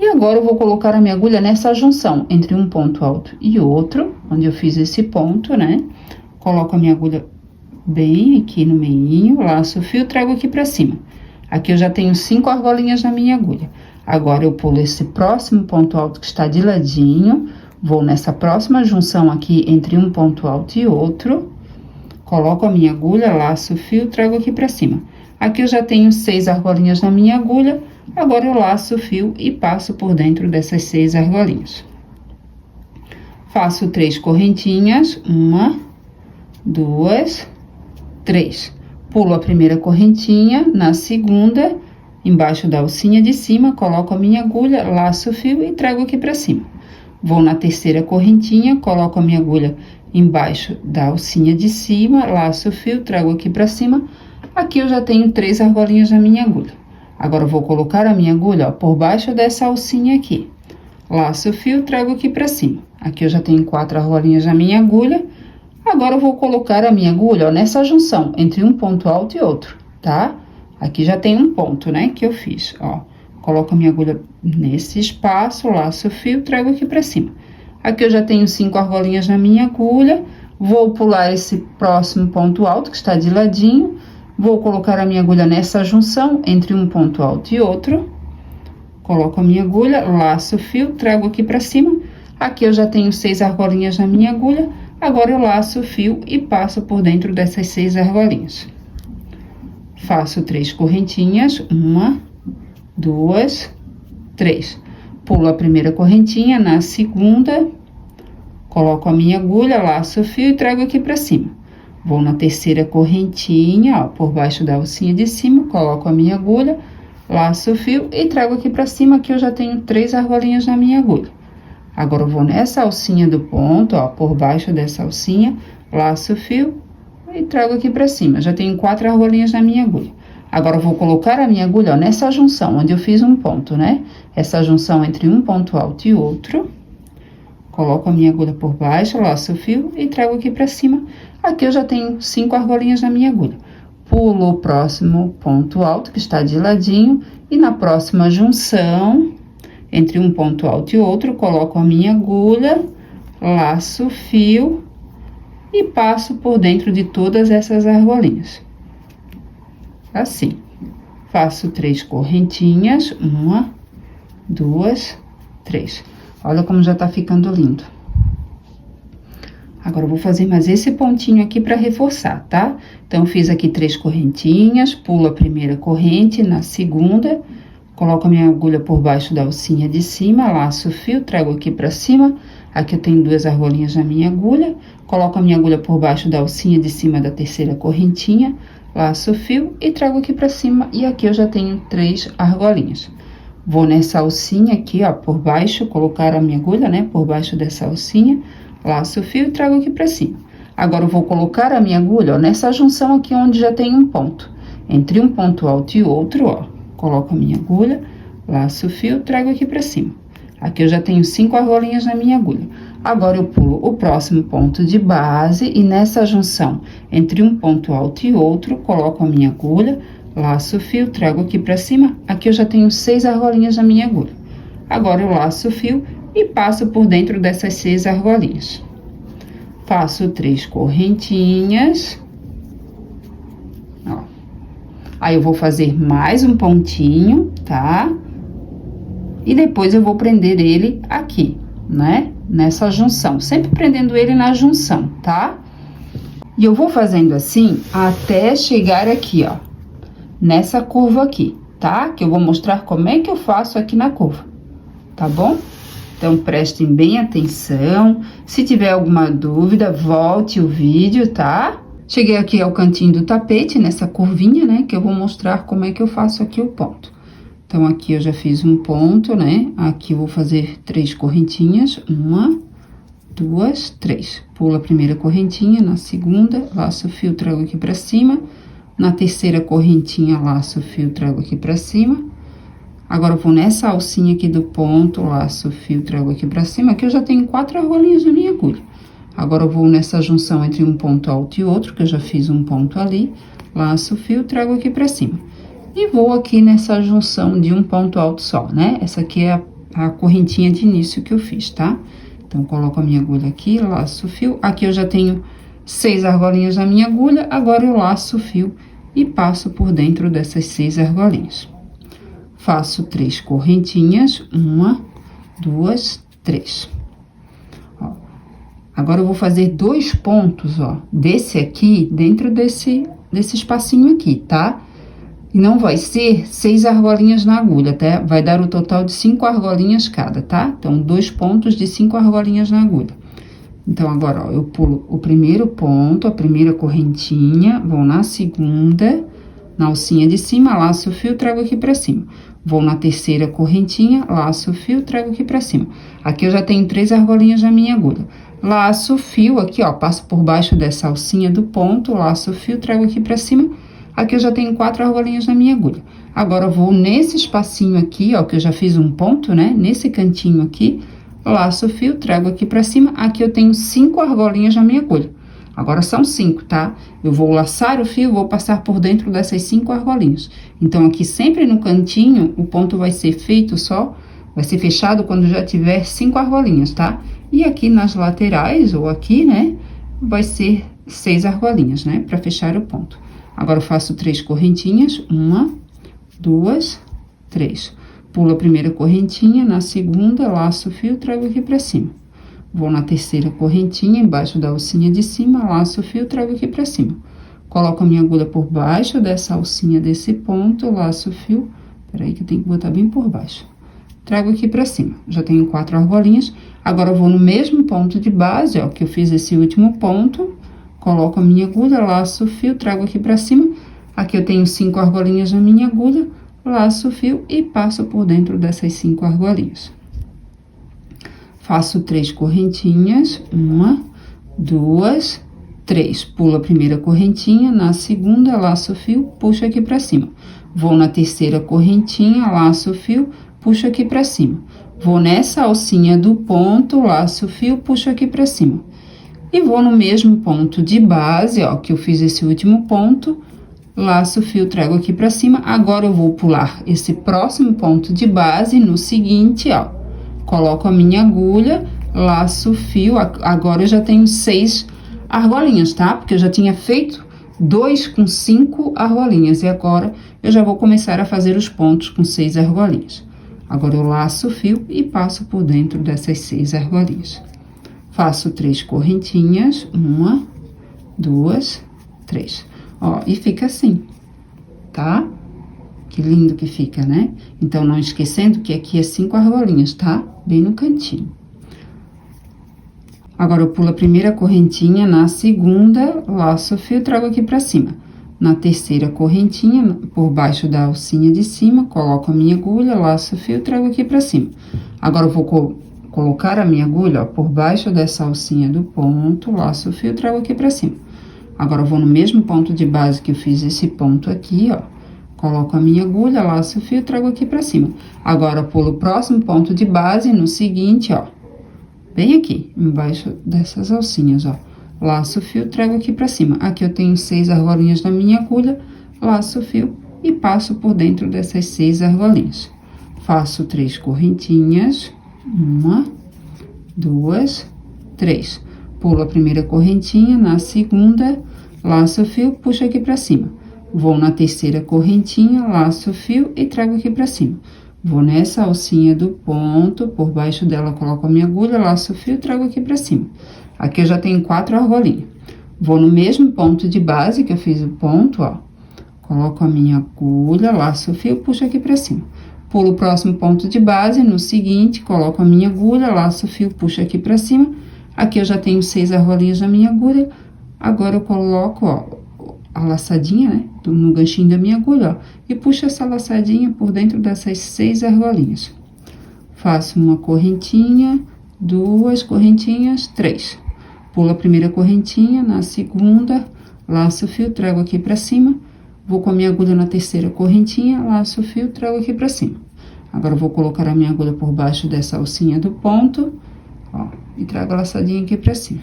E agora, eu vou colocar a minha agulha nessa junção, entre um ponto alto e outro, onde eu fiz esse ponto, né? Coloco a minha agulha bem aqui no meinho, laço o fio, trago aqui pra cima. Aqui eu já tenho 5 argolinhas na minha agulha. Agora, eu pulo esse próximo ponto alto que está de ladinho, vou nessa próxima junção aqui entre um ponto alto e outro, coloco a minha agulha, laço o fio, trago aqui pra cima. Aqui eu já tenho 6 argolinhas na minha agulha, agora eu laço o fio e passo por dentro dessas 6 argolinhas. Faço 3 correntinhas, 1, 2, 3. Pulo a primeira correntinha, na segunda, embaixo da alcinha de cima, coloco a minha agulha, laço o fio e trago aqui pra cima. Vou na terceira correntinha, coloco a minha agulha embaixo da alcinha de cima, laço o fio, trago aqui pra cima. Aqui eu já tenho 3 argolinhas na minha agulha. Agora, eu vou colocar a minha agulha, ó, por baixo dessa alcinha aqui. Laço o fio, trago aqui pra cima. Aqui eu já tenho 4 argolinhas na minha agulha. Agora, eu vou colocar a minha agulha, ó, nessa junção, entre um ponto alto e outro, tá? Aqui já tem um ponto, né, que eu fiz, ó. Coloco a minha agulha nesse espaço, laço o fio, trago aqui pra cima. Aqui eu já tenho 5 argolinhas na minha agulha. Vou pular esse próximo ponto alto, que está de ladinho. Vou colocar a minha agulha nessa junção, entre um ponto alto e outro. Coloco a minha agulha, laço o fio, trago aqui pra cima. Aqui eu já tenho 6 argolinhas na minha agulha. Agora eu laço o fio e passo por dentro dessas 6 argolinhas. Faço 3 correntinhas, 1, 2, 3. Pulo a primeira correntinha, na segunda, coloco a minha agulha, laço o fio e trago aqui pra cima. Vou na terceira correntinha, ó, por baixo da alcinha de cima, coloco a minha agulha, laço o fio e trago aqui pra cima, que eu já tenho 3 argolinhas na minha agulha. Agora, eu vou nessa alcinha do ponto, ó, por baixo dessa alcinha, laço o fio e trago aqui pra cima. Já tenho 4 argolinhas na minha agulha. Agora, eu vou colocar a minha agulha, ó, nessa junção, onde eu fiz um ponto, né? Essa junção entre um ponto alto e outro. Coloco a minha agulha por baixo, laço o fio e trago aqui pra cima. Aqui eu já tenho 5 argolinhas na minha agulha. Pulo o próximo ponto alto, que está de ladinho, e na próxima junção, entre um ponto alto e outro, coloco a minha agulha, laço o fio e passo por dentro de todas essas argolinhas. Assim. Faço 3 correntinhas, 1, 2, 3. Olha como já tá ficando lindo. Agora, eu vou fazer mais esse pontinho aqui pra reforçar, tá? Então, fiz aqui 3 correntinhas, pulo a primeira corrente, na segunda, coloco a minha agulha por baixo da alcinha de cima, laço o fio, trago aqui pra cima. Aqui eu tenho 2 argolinhas na minha agulha, coloco a minha agulha por baixo da alcinha de cima da terceira correntinha, laço o fio e trago aqui pra cima. E aqui eu já tenho 3 argolinhas. Vou nessa alcinha aqui, ó, por baixo, colocar a minha agulha, né, por baixo dessa alcinha, laço o fio e trago aqui pra cima. Agora, eu vou colocar a minha agulha, ó, nessa junção aqui onde já tem um ponto. Entre um ponto alto e outro, ó, coloco a minha agulha, laço o fio, trago aqui pra cima. Aqui eu já tenho 5 argolinhas na minha agulha. Agora, eu pulo o próximo ponto de base e nessa junção entre um ponto alto e outro, coloco a minha agulha, laço o fio, trago aqui pra cima. Aqui eu já tenho 6 argolinhas na minha agulha. Agora, eu laço o fio e passo por dentro dessas 6 argolinhas. Faço 3 correntinhas. Ó. Aí, eu vou fazer mais um pontinho, tá? E depois eu vou prender ele aqui, né? Nessa junção, sempre prendendo ele na junção, tá? E eu vou fazendo assim até chegar aqui, ó, nessa curva aqui, tá? Que eu vou mostrar como é que eu faço aqui na curva, tá bom? Então, prestem bem atenção. Se tiver alguma dúvida, volte o vídeo, tá? Cheguei aqui ao cantinho do tapete, nessa curvinha, né? Que eu vou mostrar como é que eu faço aqui o ponto. Então, aqui eu já fiz um ponto, né? Aqui eu vou fazer 3 correntinhas. 1, 2, 3. Pulo a primeira correntinha, na segunda, laço o fio, trago aqui pra cima. Na terceira correntinha, laço o fio, trago aqui pra cima. Agora, eu vou nessa alcinha aqui do ponto, laço o fio, trago aqui pra cima. Aqui eu já tenho 4 argolinhas na minha agulha. Agora, eu vou nessa junção entre um ponto alto e outro, que eu já fiz um ponto ali. Laço o fio, trago aqui pra cima. E vou aqui nessa junção de um ponto alto só, né? Essa aqui é a correntinha de início que eu fiz, tá? Então, coloco a minha agulha aqui, laço o fio. Aqui eu já tenho 6 argolinhas na minha agulha. Agora, eu laço o fio e passo por dentro dessas 6 argolinhas. Faço 3 correntinhas. 1, 2, 3. Ó. Agora, eu vou fazer 2 pontos, ó, desse aqui, dentro desse espacinho aqui, tá? E não vai ser 6 argolinhas na agulha, tá? Vai dar o total de 5 argolinhas cada, tá? Então, 2 pontos de 5 argolinhas na agulha. Então, agora, ó, eu pulo o primeiro ponto, a primeira correntinha, vou na segunda, na alcinha de cima, laço o fio, trago aqui pra cima. Vou na terceira correntinha, laço o fio, trago aqui pra cima. Aqui eu já tenho 3 argolinhas na minha agulha. Laço o fio aqui, ó, passo por baixo dessa alcinha do ponto, laço o fio, trago aqui pra cima. Aqui eu já tenho 4 argolinhas na minha agulha. Agora, eu vou nesse espacinho aqui, ó, que eu já fiz um ponto, né? Nesse cantinho aqui, laço o fio, trago aqui pra cima. Aqui eu tenho 5 argolinhas na minha agulha. Agora, são 5, tá? Eu vou laçar o fio, vou passar por dentro dessas 5 argolinhas. Então, aqui sempre no cantinho, o ponto vai ser feito só, vai ser fechado quando já tiver 5 argolinhas, tá? E aqui nas laterais, ou aqui, né, vai ser 6 argolinhas, né, pra fechar o ponto. Agora, eu faço 3 correntinhas, 1, 2, 3. Pulo a primeira correntinha, na segunda, laço o fio, trago aqui pra cima. Vou na terceira correntinha, embaixo da alcinha de cima, laço o fio, trago aqui pra cima. Coloco a minha agulha por baixo dessa alcinha desse ponto, laço o fio. Peraí que eu tenho que botar bem por baixo. Trago aqui pra cima. Já tenho 4 argolinhas. Agora, eu vou no mesmo ponto de base, ó, que eu fiz esse último ponto. Coloco a minha agulha, laço o fio, trago aqui pra cima. Aqui eu tenho 5 argolinhas na minha agulha, laço o fio e passo por dentro dessas 5 argolinhas. Faço 3 correntinhas, 1, 2, 3. Pulo a primeira correntinha, na segunda, laço o fio, puxo aqui pra cima. Vou na terceira correntinha, laço o fio, puxo aqui pra cima. Vou nessa alcinha do ponto, laço o fio, puxo aqui pra cima. E vou no mesmo ponto de base, ó, que eu fiz esse último ponto, laço o fio, trago aqui pra cima. Agora, eu vou pular esse próximo ponto de base no seguinte, ó. Coloco a minha agulha, laço o fio, agora eu já tenho 6 argolinhas, tá? Porque eu já tinha feito 2 com 5 argolinhas, e agora eu já vou começar a fazer os pontos com 6 argolinhas. Agora, eu laço o fio e passo por dentro dessas 6 argolinhas. Faço 3 correntinhas, 1, 2, 3. Ó, e fica assim, tá? Que lindo que fica, né? Então, não esquecendo que aqui é 5 argolinhas, tá? Bem no cantinho. Agora, eu pulo a primeira correntinha, na segunda, laço o fio, trago aqui pra cima. Na terceira correntinha, por baixo da alcinha de cima, coloco a minha agulha, laço o fio, trago aqui pra cima. Agora, eu vou colocar a minha agulha, ó, por baixo dessa alcinha do ponto, laço o fio, trago aqui pra cima. Agora, eu vou no mesmo ponto de base que eu fiz esse ponto aqui, ó. Coloco a minha agulha, laço o fio, trago aqui pra cima. Agora, eu pulo o próximo ponto de base no seguinte, ó. Bem aqui, embaixo dessas alcinhas, ó. Laço o fio, trago aqui pra cima. Aqui eu tenho 6 argolinhas na minha agulha, laço o fio e passo por dentro dessas 6 argolinhas. Faço 3 correntinhas, 1, 2, 3. Pulo a primeira correntinha, na segunda, laço o fio, puxo aqui pra cima. Vou na terceira correntinha, laço o fio e trago aqui pra cima. Vou nessa alcinha do ponto, por baixo dela coloco a minha agulha, laço o fio e trago aqui pra cima. Aqui eu já tenho 4 argolinhas. Vou no mesmo ponto de base que eu fiz o ponto, ó. Coloco a minha agulha, laço o fio, puxo aqui pra cima. Pulo o próximo ponto de base, no seguinte, coloco a minha agulha, laço o fio, puxo aqui pra cima. Aqui eu já tenho 6 argolinhas na minha agulha. Agora, eu coloco, ó, a laçadinha, né, no ganchinho da minha agulha, ó, e puxo essa laçadinha por dentro dessas 6 argolinhas. Faço uma correntinha, 2 correntinhas, 3. Pulo a primeira correntinha, na segunda, laço o fio, trago aqui pra cima. Vou com a minha agulha na terceira correntinha, laço o fio, trago aqui pra cima. Agora, eu vou colocar a minha agulha por baixo dessa alcinha do ponto, ó, e trago a laçadinha aqui pra cima.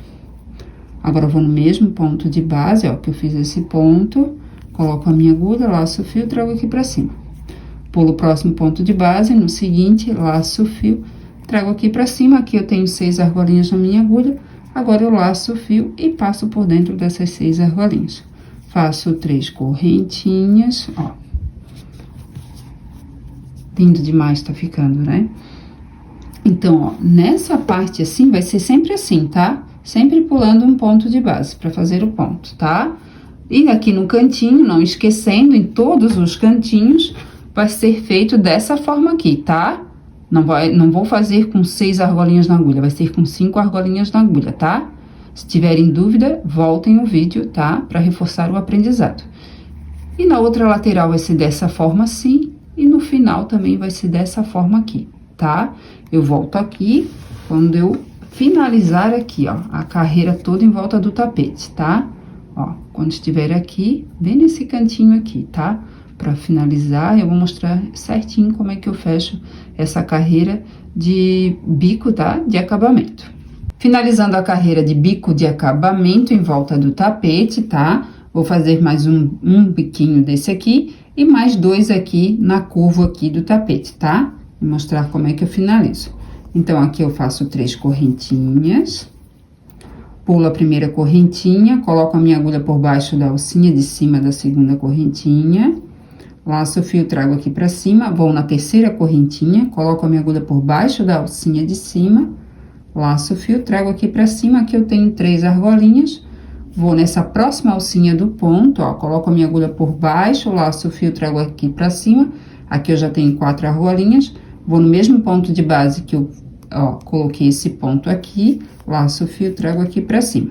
Agora, eu vou no mesmo ponto de base, ó, que eu fiz esse ponto, coloco a minha agulha, laço o fio, trago aqui pra cima. Pulo o próximo ponto de base, no seguinte, laço o fio, trago aqui pra cima. Aqui eu tenho 6 argolinhas na minha agulha. Agora, eu laço o fio e passo por dentro dessas 6 argolinhas. Faço 3 correntinhas, ó. Lindo demais tá ficando, né? Então, ó, nessa parte assim, vai ser sempre assim, tá? Sempre pulando um ponto de base pra fazer o ponto, tá? E aqui no cantinho, não esquecendo, em todos os cantinhos, vai ser feito dessa forma aqui, tá? Não vou fazer com 6 argolinhas na agulha, vai ser com 5 argolinhas na agulha, tá? Se tiverem dúvida, voltem o vídeo, tá? Pra reforçar o aprendizado. E na outra lateral vai ser dessa forma assim, e no final também vai ser dessa forma aqui, tá? Eu volto aqui quando eu finalizar aqui, ó, a carreira toda em volta do tapete, tá? Ó, quando estiver aqui, bem nesse cantinho aqui, tá? Pra finalizar, eu vou mostrar certinho como é que eu fecho essa carreira de bico, tá? De acabamento. Finalizando a carreira de bico de acabamento em volta do tapete, tá? Vou fazer mais um biquinho desse aqui e mais 2 aqui na curva aqui do tapete, tá? Vou mostrar como é que eu finalizo. Então, aqui eu faço 3 correntinhas, pulo a primeira correntinha, coloco a minha agulha por baixo da alcinha de cima da segunda correntinha, laço o fio, trago aqui pra cima, vou na terceira correntinha, coloco a minha agulha por baixo da alcinha de cima, laço o fio, trago aqui pra cima, aqui eu tenho 3 argolinhas, vou nessa próxima alcinha do ponto, ó, coloco a minha agulha por baixo, laço o fio, trago aqui pra cima, aqui eu já tenho 4 argolinhas, vou no mesmo ponto de base que eu, ó, coloquei esse ponto aqui, laço o fio, trago aqui pra cima.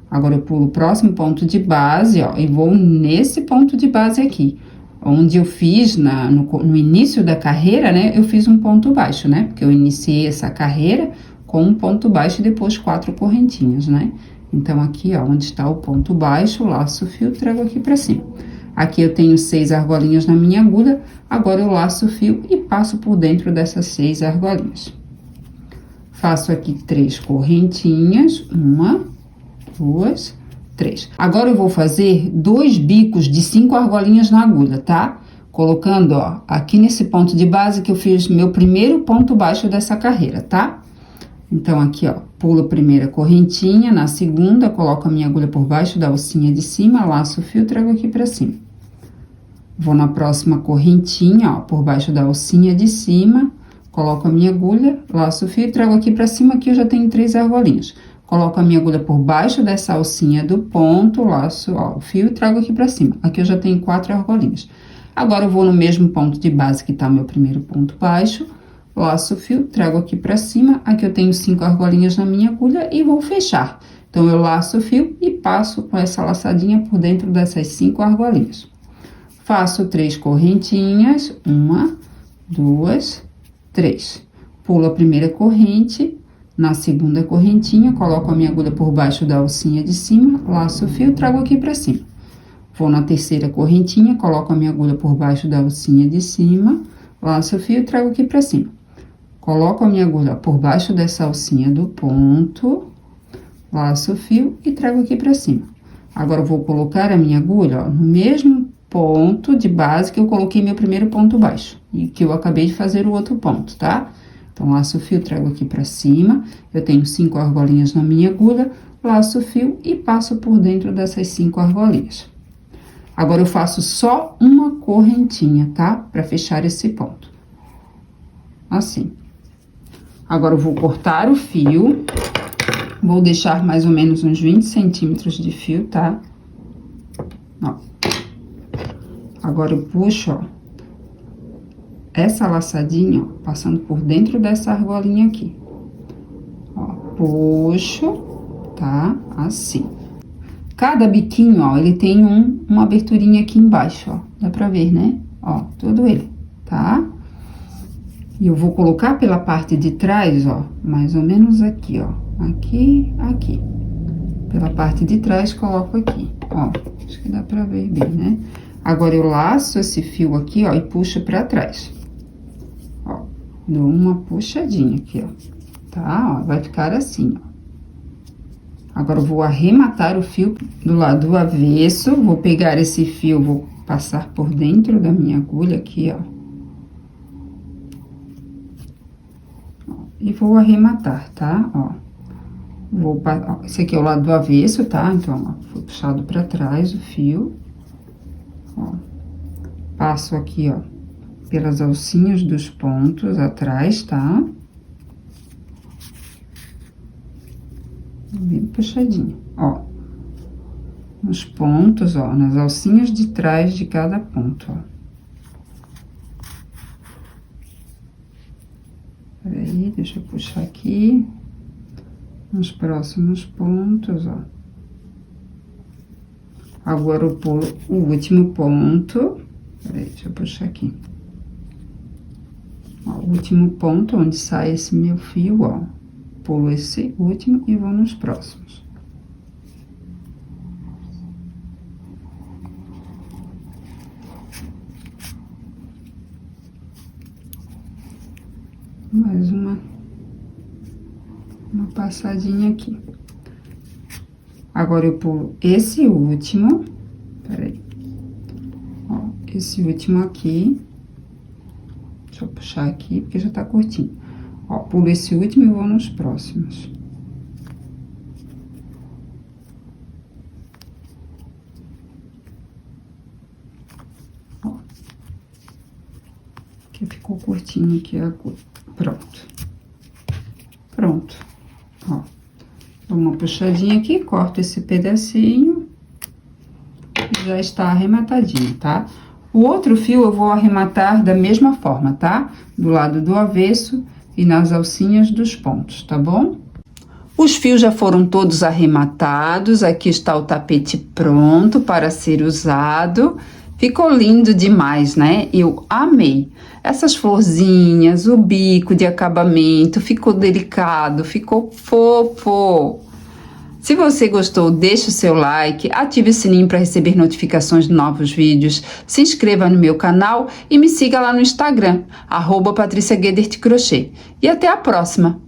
Agora, eu pulo o próximo ponto de base, ó, e vou nesse ponto de base aqui. Onde eu fiz no início da carreira, né, eu fiz um ponto baixo, né? Porque eu iniciei essa carreira com um ponto baixo e depois 4 correntinhas, né? Então, aqui, ó, onde está o ponto baixo, laço o fio, trago aqui pra cima. Aqui eu tenho 6 argolinhas na minha agulha, agora eu laço o fio e passo por dentro dessas 6 argolinhas. Faço aqui 3 correntinhas, 1, 2, 3. Agora eu vou fazer 2 bicos de 5 argolinhas na agulha, tá? Colocando, ó, aqui nesse ponto de base que eu fiz meu primeiro ponto baixo dessa carreira, tá? Então, aqui, ó, pulo a primeira correntinha, na segunda, coloco a minha agulha por baixo da alcinha de cima, laço o fio, trago aqui pra cima. Vou na próxima correntinha, ó, por baixo da alcinha de cima, coloco a minha agulha, laço o fio e trago aqui pra cima, aqui eu já tenho 3 argolinhas. Coloco a minha agulha por baixo dessa alcinha do ponto, laço, ó, o fio e trago aqui pra cima. Aqui eu já tenho 4 argolinhas. Agora, eu vou no mesmo ponto de base que tá meu primeiro ponto baixo, laço o fio, trago aqui pra cima, aqui eu tenho 5 argolinhas na minha agulha e vou fechar. Então, eu laço o fio e passo com essa laçadinha por dentro dessas 5 argolinhas. Faço 3 correntinhas, 1, 2, 3. Pulo a primeira corrente, na segunda correntinha, coloco a minha agulha por baixo da alcinha de cima, laço o fio, trago aqui pra cima. Vou na terceira correntinha, coloco a minha agulha por baixo da alcinha de cima, laço o fio e trago aqui pra cima. Coloco a minha agulha por baixo dessa alcinha do ponto, laço o fio e trago aqui pra cima. Agora, eu vou colocar a minha agulha, ó, no mesmo ponto de base que eu coloquei meu primeiro ponto baixo, e que eu acabei de fazer o outro ponto, tá? Então, laço o fio, trago aqui pra cima, eu tenho 5 argolinhas na minha agulha, laço o fio e passo por dentro dessas 5 argolinhas. Agora, eu faço só uma correntinha, tá? Pra fechar esse ponto. Assim. Agora, eu vou cortar o fio, vou deixar mais ou menos uns 20 centímetros de fio, tá? Ó. Agora, eu puxo, ó, essa laçadinha, ó, passando por dentro dessa argolinha aqui. Ó, puxo, tá? Assim. Cada biquinho, ó, ele tem uma aberturinha aqui embaixo, ó. Dá pra ver, né? Ó, todo ele, tá? E eu vou colocar pela parte de trás, ó, mais ou menos aqui, ó. Aqui, aqui. Pela parte de trás, coloco aqui, ó. Acho que dá pra ver bem, né? Agora, eu laço esse fio aqui, ó, e puxo pra trás. Ó, dou uma puxadinha aqui, ó. Tá? Ó, vai ficar assim, ó. Agora, eu vou arrematar o fio do lado do avesso, vou pegar esse fio, vou passar por dentro da minha agulha aqui, ó. E vou arrematar, tá? Ó. Ó, esse aqui é o lado do avesso, tá? Então, ó, foi puxado pra trás o fio. Ó. Passo aqui, ó, pelas alcinhas dos pontos atrás, tá? Bem puxadinho, ó. Nos pontos, ó, nas alcinhas de trás de cada ponto, ó. Peraí, deixa eu puxar aqui. Nos próximos pontos, ó. Agora, eu pulo o último ponto. Peraí, deixa eu puxar aqui. Ó, o último ponto, onde sai esse meu fio, ó. Pulo esse último e vou nos próximos. Mais uma passadinha aqui. Agora, eu pulo esse último, peraí, ó, esse último aqui, deixa eu puxar aqui, porque já tá curtinho. Ó, pulo esse último e vou nos próximos. Ó. Aqui ficou curtinho aqui a agulha. Pronto. Pronto. Ó. Dou uma puxadinha aqui, corto esse pedacinho. Já está arrematadinho, tá? O outro fio eu vou arrematar da mesma forma, tá? Do lado do avesso e nas alcinhas dos pontos, tá bom? Os fios já foram todos arrematados, aqui está o tapete pronto para ser usado. Ficou lindo demais, né? Eu amei. Essas florzinhas, o bico de acabamento, ficou delicado, ficou fofo. Se você gostou, deixe o seu like, ative o sininho para receber notificações de novos vídeos, se inscreva no meu canal e me siga lá no Instagram, @PatriciaGuedertCrochê. E até a próxima!